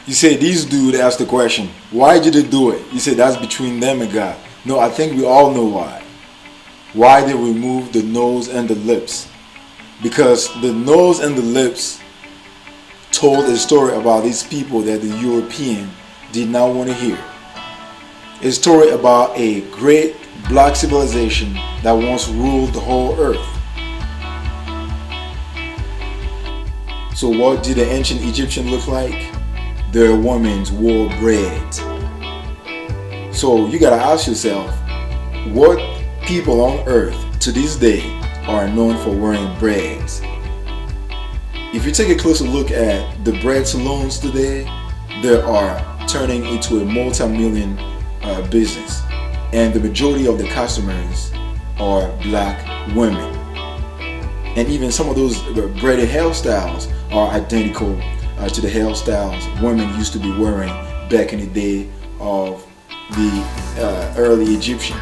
[SPEAKER 1] You say this dude asked the question, why did they do it? You say that's between them and God. No, I think we all know why. Why they removed the nose and the lips. Because the nose and the lips told a story about these people that the European did not want to hear. a story about a great black civilization that once ruled the whole earth. So what did the ancient Egyptian look like? Their women wore braids. So you gotta ask yourself, what people on earth to this day are known for wearing braids? If you take a closer look at the braid salons today, they are turning into a multi-million business, and the majority of the customers are black women. And even some of those braided hairstyles are identical to the hairstyles women used to be wearing back in the day of the early Egyptians.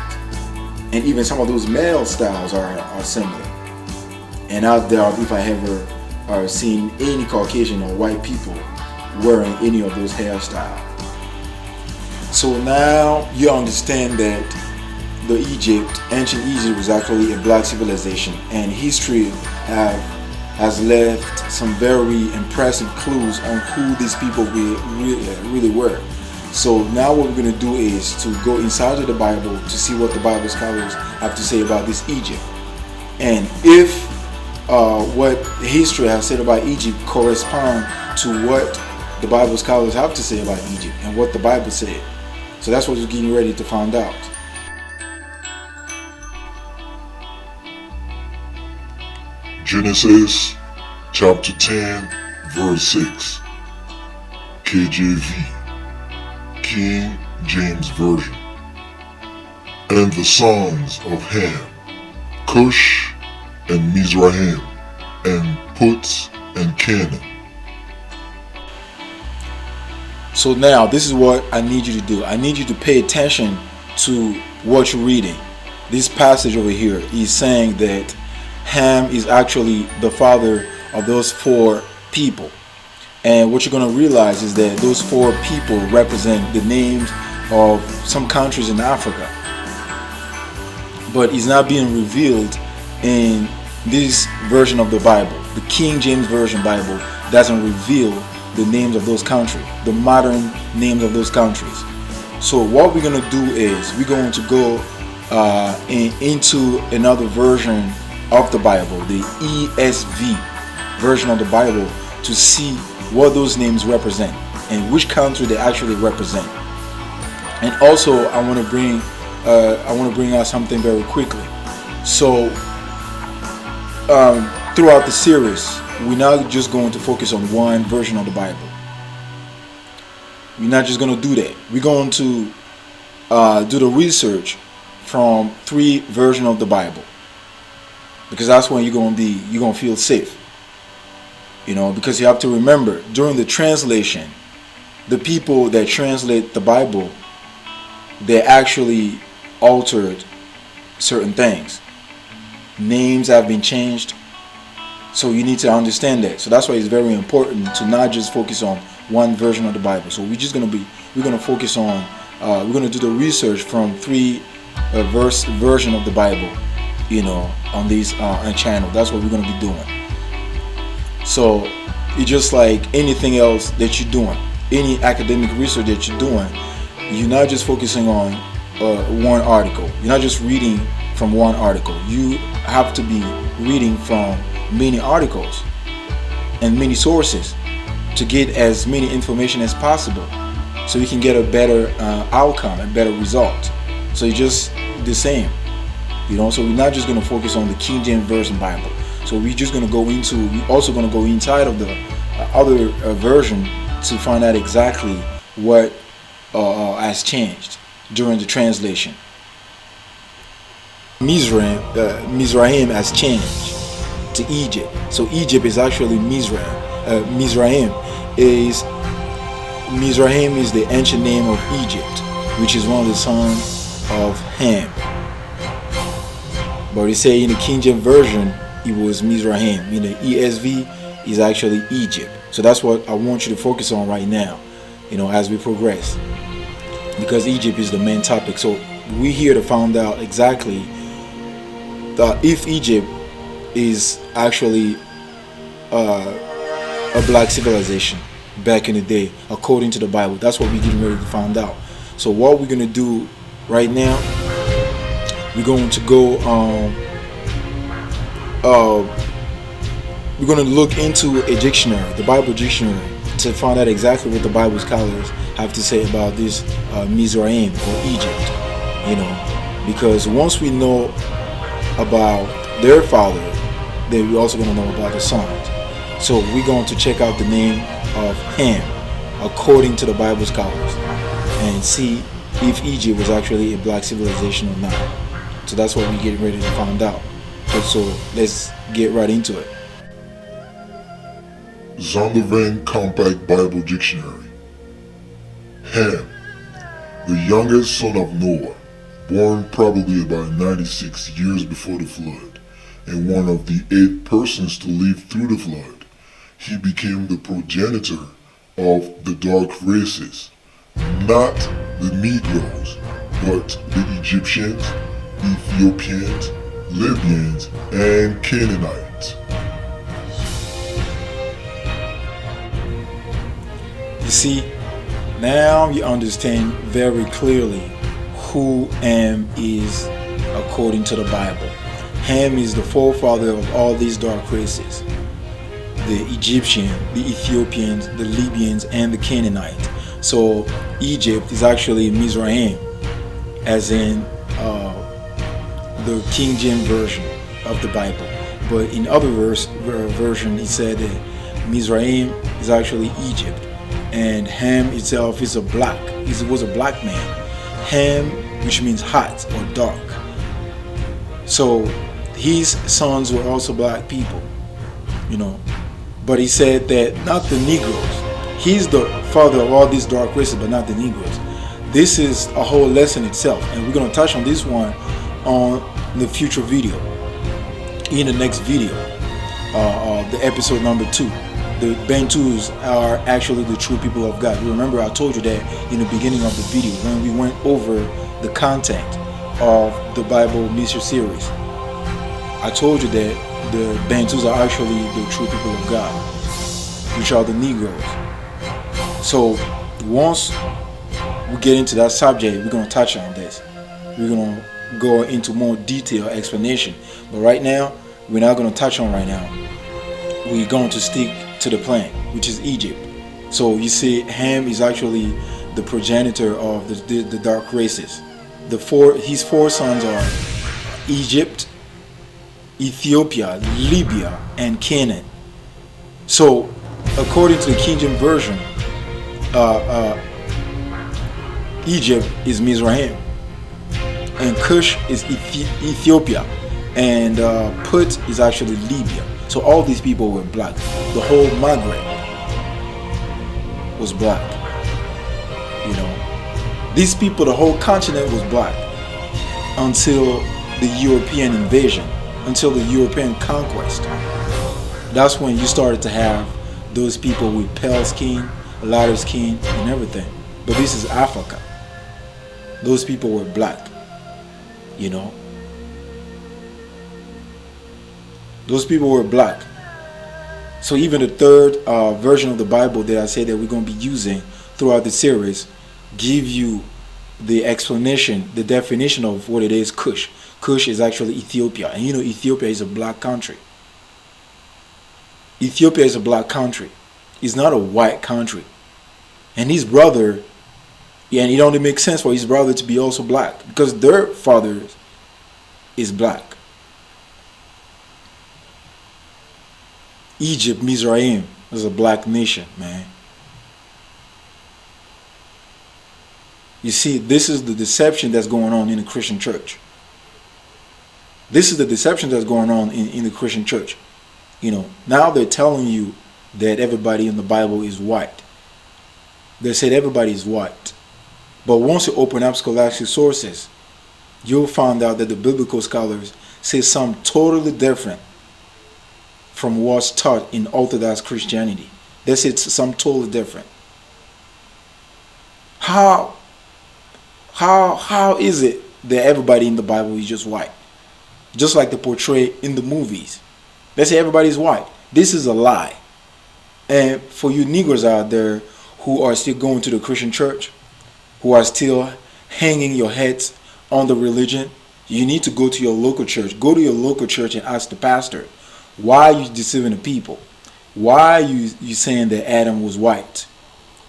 [SPEAKER 1] And even some of those male styles are similar. And I doubt if I ever seen any Caucasian or white people wearing any of those hairstyles. So now you understand that ancient Egypt was actually a black civilization, and history has left some very impressive clues on who these people really were. So now what we're going to do is to go inside of the Bible to see what the Bible scholars have to say about this Egypt. And if what history has said about Egypt correspond to what the Bible scholars have to say about Egypt and what the Bible said. So that's what we're getting ready to find out.
[SPEAKER 2] Genesis chapter 10 verse 6, KJV, King James Version. And the sons of Ham, Cush and Mizraim, and Put and Canaan.
[SPEAKER 1] So now this is what I need you to do. I need you to pay attention to what you're reading. This passage over here is saying that Ham is actually the father of those 4 people. And what you're going to realize is that those 4 people represent the names of some countries in Africa. But it's not being revealed in this version of the Bible. The King James Version Bible doesn't reveal the names of those countries, the modern names of those countries. So what we're going to do is we're going to go into another version of the Bible, the ESV version of the Bible, to see what those names represent and which country they actually represent. And also I want to bring out something very quickly. So throughout the series, we're not just going to focus on one version of the Bible. We're not just going to do that. We're going to do the research from 3 versions of the Bible, because that's when you're going to feel safe. You know, because you have to remember, during the translation, the people that translate the Bible, they actually altered certain things. Names have been changed. So you need to understand that. So that's why it's very important to not just focus on one version of the Bible. So we're going to focus on, we're going to do the research from 3 version of the Bible, you know, on this channel. That's what we're going to be doing. So it's just like anything else that you're doing, any academic research that you're doing, you're not just focusing on one article. You're not just reading from one article. You have to be reading from many articles and many sources to get as many information as possible, so you can get a better outcome, a better result. So it's just the same, you know. So we're not just going to focus on the King James Version Bible. So we're just going to go into, we're also going to go inside of the other version to find out exactly what has changed during the translation. Mizraim has changed to Egypt. So Egypt is actually Mizraim. Mizraim is the ancient name of Egypt, which is one of the sons of Ham. But they say in the King James Version it was Mizraim. In the ESV is actually Egypt. So that's what I want you to focus on right now, you know, as we progress, because Egypt is the main topic. So we're here to find out exactly if Egypt is actually a black civilization back in the day according to the Bible. That's what we're getting ready to find out. So what we're gonna do right now, we're going to go we're going to look into a dictionary, the Bible dictionary, to find out exactly what the Bible scholars have to say about this Mizraim or Egypt, you know, because once we know about their father, then we're also going to know about the sons. So we're going to check out the name of Ham according to the Bible scholars and see if Egypt was actually a black civilization or not. So that's what we're getting ready to find out. So let's get right into it.
[SPEAKER 2] Zondervan Compact Bible Dictionary. Ham, the youngest son of Noah, born probably about 96 years before the flood, and one of the 8 persons to live through the flood. He became the progenitor of the dark races, not the Negroes, but the Egyptians, Ethiopians, Libyans, and Canaanites.
[SPEAKER 1] You see, now you understand very clearly who Ham is according to the Bible. Ham is the forefather of all these dark races. The Egyptian, the Ethiopians, the Libyans, and the Canaanites. So Egypt is actually Mizraim, as in the King James version of the Bible. But in other version, it said that Mizraim is actually Egypt, and Ham itself is a black. It was a black man. Ham, which means hot or dark. So his sons were also black people, you know. But he said that not the Negroes. He's the father of all these dark races, but not the Negroes. This is a whole lesson itself, and we're going to touch on this one on the future video, in the next video, the episode number 2. The Bantus are actually the true people of God. Remember, I told you that in the beginning of the video when we went over the content of the Bible Mystery Series. I told you that the Bantus are actually the true people of God, which are the Negroes. So once we get into that subject, we're going to touch on this. We're going to go into more detailed explanation. But right now, we're not going to touch on right now. We're going to stick to the plan, which is Egypt. So you see, Ham is actually the progenitor of the dark races. His 4 sons are Egypt, Ethiopia, Libya, and Canaan. So according to the King James version, Egypt is Mizraim, and Cush is Ethiopia, and Put is actually Libya. So all these people were black. The whole Maghreb was black. You know, these people, the whole continent was black until the European invasion, until the European conquest. That's when you started to have those people with pale skin, lighter skin, and everything. But this is Africa. Those people were black, you know. Those people were black. So even the third version of the Bible that I say that we're going to be using throughout the series give you the explanation, the definition of what it is, Cush. Cush is actually Ethiopia. And you know, Ethiopia is a black country. Ethiopia is a black country. It's not a white country. And his brother, and it only makes sense for his brother to be also black, because their father is black. Egypt, Mizraim, is a black nation, man. You see, this is the deception that's going on in the Christian church. This is the deception that's going on in the Christian church. You know, now they're telling you that everybody in the Bible is white. They said everybody is white. But once you open up scholastic sources, you'll find out that the biblical scholars say something totally different from what's taught in Orthodox Christianity. They said something totally different. How is it that everybody in the Bible is just white? Just like they portray in the movies. They say everybody's white. This is a lie. And for you Negroes out there who are still going to the Christian church, who are still hanging your heads on the religion, you need to go to your local church. Go to your local church and ask the pastor, why are you deceiving the people? Why are you saying that Adam was white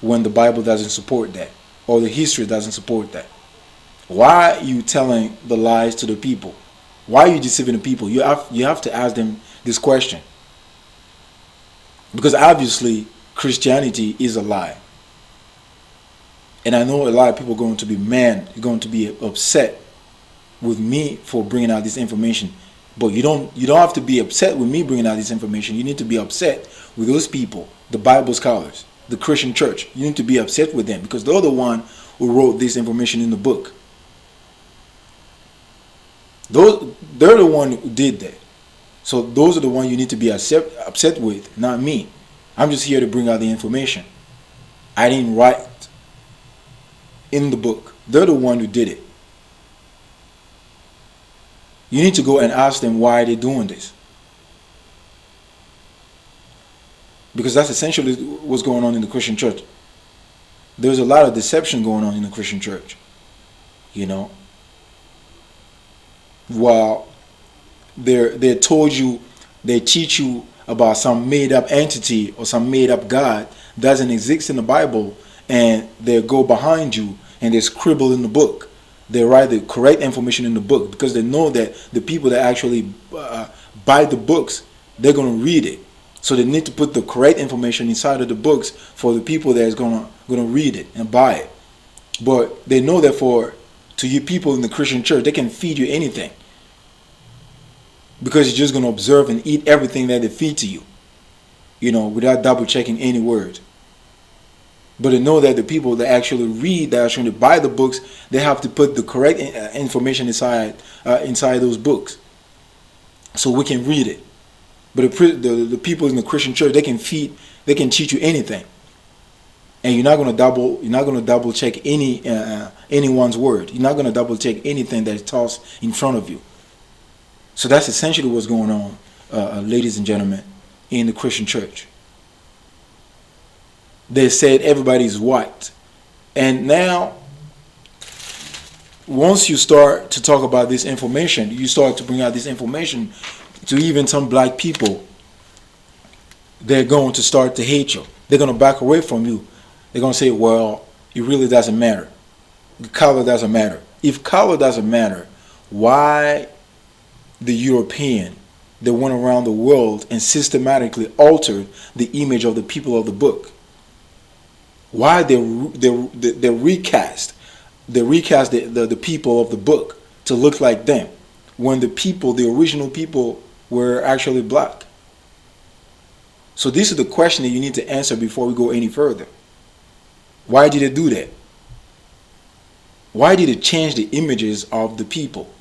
[SPEAKER 1] when the Bible doesn't support that, or the history doesn't support that? Why are you telling the lies to the people? Why are you deceiving the people? You have to ask them this question. Because obviously Christianity is a lie. And I know a lot of people are going to be mad, going to be upset with me for bringing out this information. But you don't have to be upset with me bringing out this information. You need to be upset with those people, the Bible scholars, the Christian church. You need to be upset with them because they're the one who wrote this information in the book. They're the one who did that. So those are the ones you need to be upset with, not me. I'm just here to bring out the information. I didn't write in the book. They're the one who did it. You need to go and ask them why they're doing this. Because that's essentially what's going on in the Christian church. There's a lot of deception going on in the Christian church. You know? While they told you, they teach you about some made-up entity or some made-up God doesn't exist in the Bible, and they go behind you and they scribble in the book. They write the correct information in the book because they know that the people that actually buy the books, they're going to read it. So they need to put the correct information inside of the books for the people that is going to read it and buy it. But they know that to you people in the Christian church, they can feed you anything. Because you're just going to observe and eat everything that they feed to you. You know, without double checking any word. But they know that the people that actually read, that actually buy the books, they have to put the correct information inside those books, so we can read it. But the people in the Christian church, they can teach you anything, and you're not going to double check anyone's word. You're not going to double check anything that is tossed in front of you. So that's essentially what's going on, ladies and gentlemen, in the Christian church. They said everybody's white. And now, once you start to talk about this information, you start to bring out this information to even some black people, they're going to start to hate you. They're going to back away from you. They're going to say, well, it really doesn't matter. The color doesn't matter. If color doesn't matter, why the European, they went around the world and systematically altered the image of the people of the book? Why they recast the people of the book to look like them when the original people were actually black? So this is the question that you need to answer before we go any further. Why did they do that? Why did it change the images of the people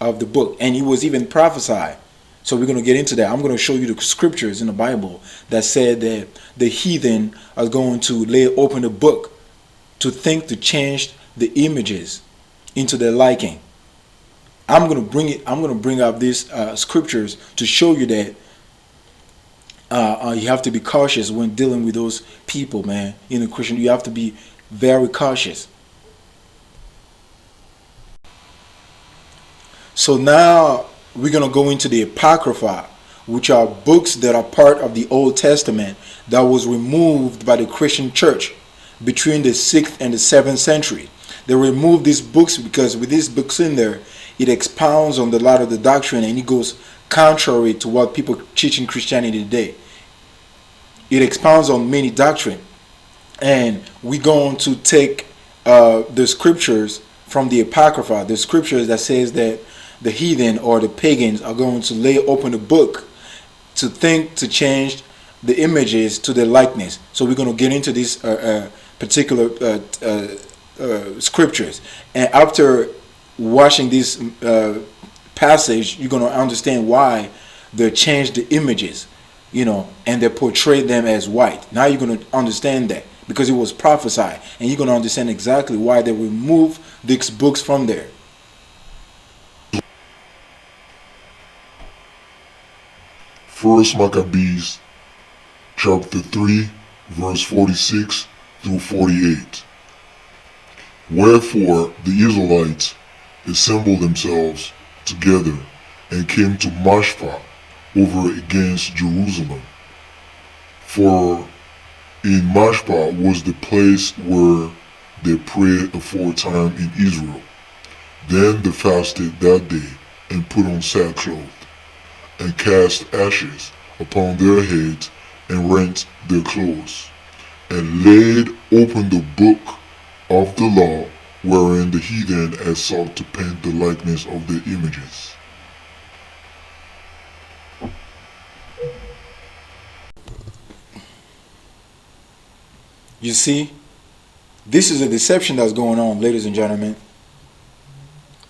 [SPEAKER 1] of the book? And it was even prophesied. So we're going to get into that. I'm going to show you the scriptures in the Bible that said that the heathen are going to lay open the book to think to change the images into their liking. I'm going to bring up these scriptures to show you that you have to be cautious when dealing with those people, man. In the Christian, you have to be very cautious. So now we're going to go into the Apocrypha, which are books that are part of the Old Testament that was removed by the Christian church between the 6th and the 7th century. They removed these books because with these books in there, it expounds on a lot of the doctrine and it goes contrary to what people teach in Christianity today. It expounds on many doctrine. And we're going to take the scriptures from the Apocrypha, the scriptures that says that the heathen or the pagans are going to lay open the book to think to change the images to their likeness. So we're going to get into these particular scriptures. And after watching this passage, you're going to understand why they changed the images, you know, and they portrayed them as white. Now you're going to understand that because it was prophesied. And you're going to understand exactly why they removed these books from there.
[SPEAKER 2] First Maccabees, chapter 3, verse 46 through 48. Wherefore the Israelites assembled themselves together and came to Mashpah over against Jerusalem. For in Mashpah was the place where they prayed aforetime in Israel. Then they fasted that day and put on sackcloth, and cast ashes upon their heads, and rent their clothes, and laid open the book of the law, wherein the heathen had sought to paint the likeness of their images.
[SPEAKER 1] You see, this is a deception that's going on, ladies and gentlemen.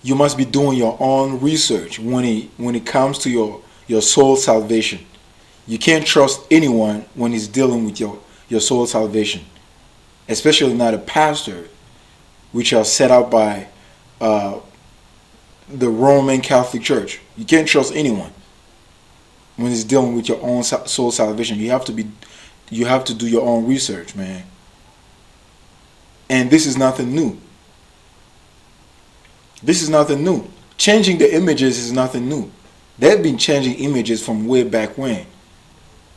[SPEAKER 1] You must be doing your own research when it comes to your soul salvation. You can't trust anyone when he's dealing with your soul salvation, especially not a pastor, which are set up by the Roman Catholic Church. You can't trust anyone when he's dealing with your own soul salvation. You have to do your own research, man. And this is nothing new. This is nothing new. Changing the images is nothing new. They've been changing images from way back when.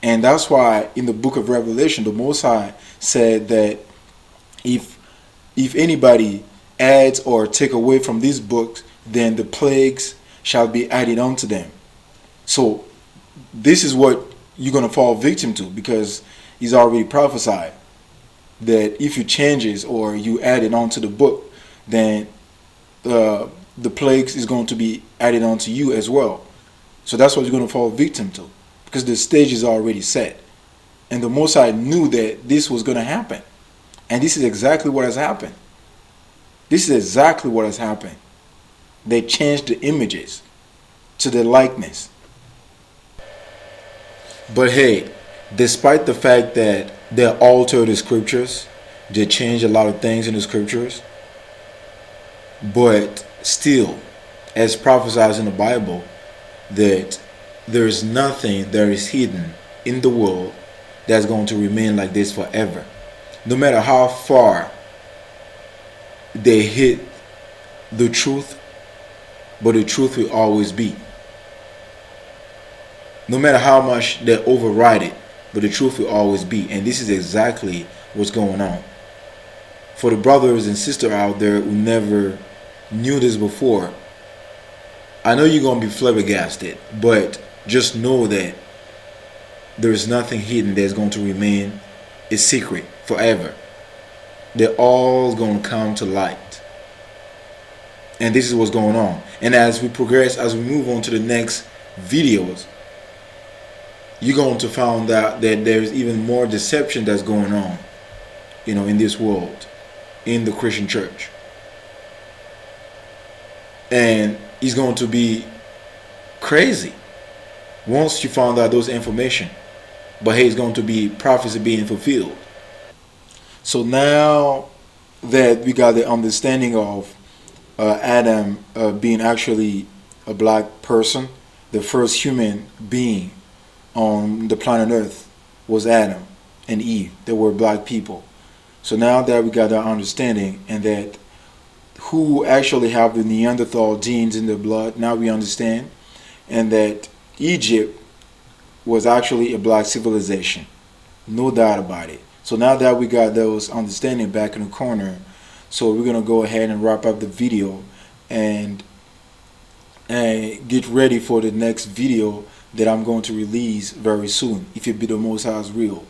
[SPEAKER 1] And that's why in the book of Revelation, the Most High said that if anybody adds or take away from these books, then the plagues shall be added unto them. So this is what you're going to fall victim to, because he's already prophesied that if you changes or you add it onto the book, then the plagues is going to be added onto you as well. So that's what you're going to fall victim to, because the stage is already set. And the Most High knew that this was going to happen. And this is exactly what has happened. This is exactly what has happened. They changed the images to the likeness. But hey, despite the fact that they altered the scriptures, they changed a lot of things in the scriptures, but still, as prophesied in the Bible, that there is nothing that is hidden in the world that's going to remain like this forever. No matter how far they hid the truth, but the truth will always be. No matter how much they override it, but the truth will always be. And this is exactly what's going on. For the brothers and sisters out there who never knew this before, I know you're going to be flabbergasted, but just know that there's nothing hidden that's going to remain a secret forever. They're all going to come to light. And this is what's going on. And as we progress, as we move on to the next videos, you're going to find out that there's even more deception that's going on, in this world, in the Christian church. And it's going to be crazy once you find out those information. But hey, it's going to be prophecy being fulfilled. So now that we got the understanding of Adam being actually a black person, the first human being on the planet Earth was Adam and Eve. They were black people. So now that we got that understanding, and that who actually have the Neanderthal genes in their blood, now we understand, and that Egypt was actually a black civilization, no doubt about it. So now that we got those understanding back in the corner, so we're gonna go ahead and wrap up the video and get ready for the next video that I'm going to release very soon, if it be the Most High's real.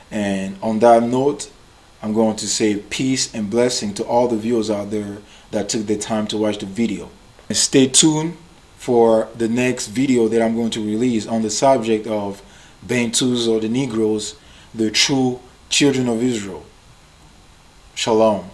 [SPEAKER 1] And on that note, I'm going to say peace and blessing to all the viewers out there that took the time to watch the video. And stay tuned for the next video that I'm going to release on the subject of Bantus, or the Negroes, the true children of Israel. Shalom.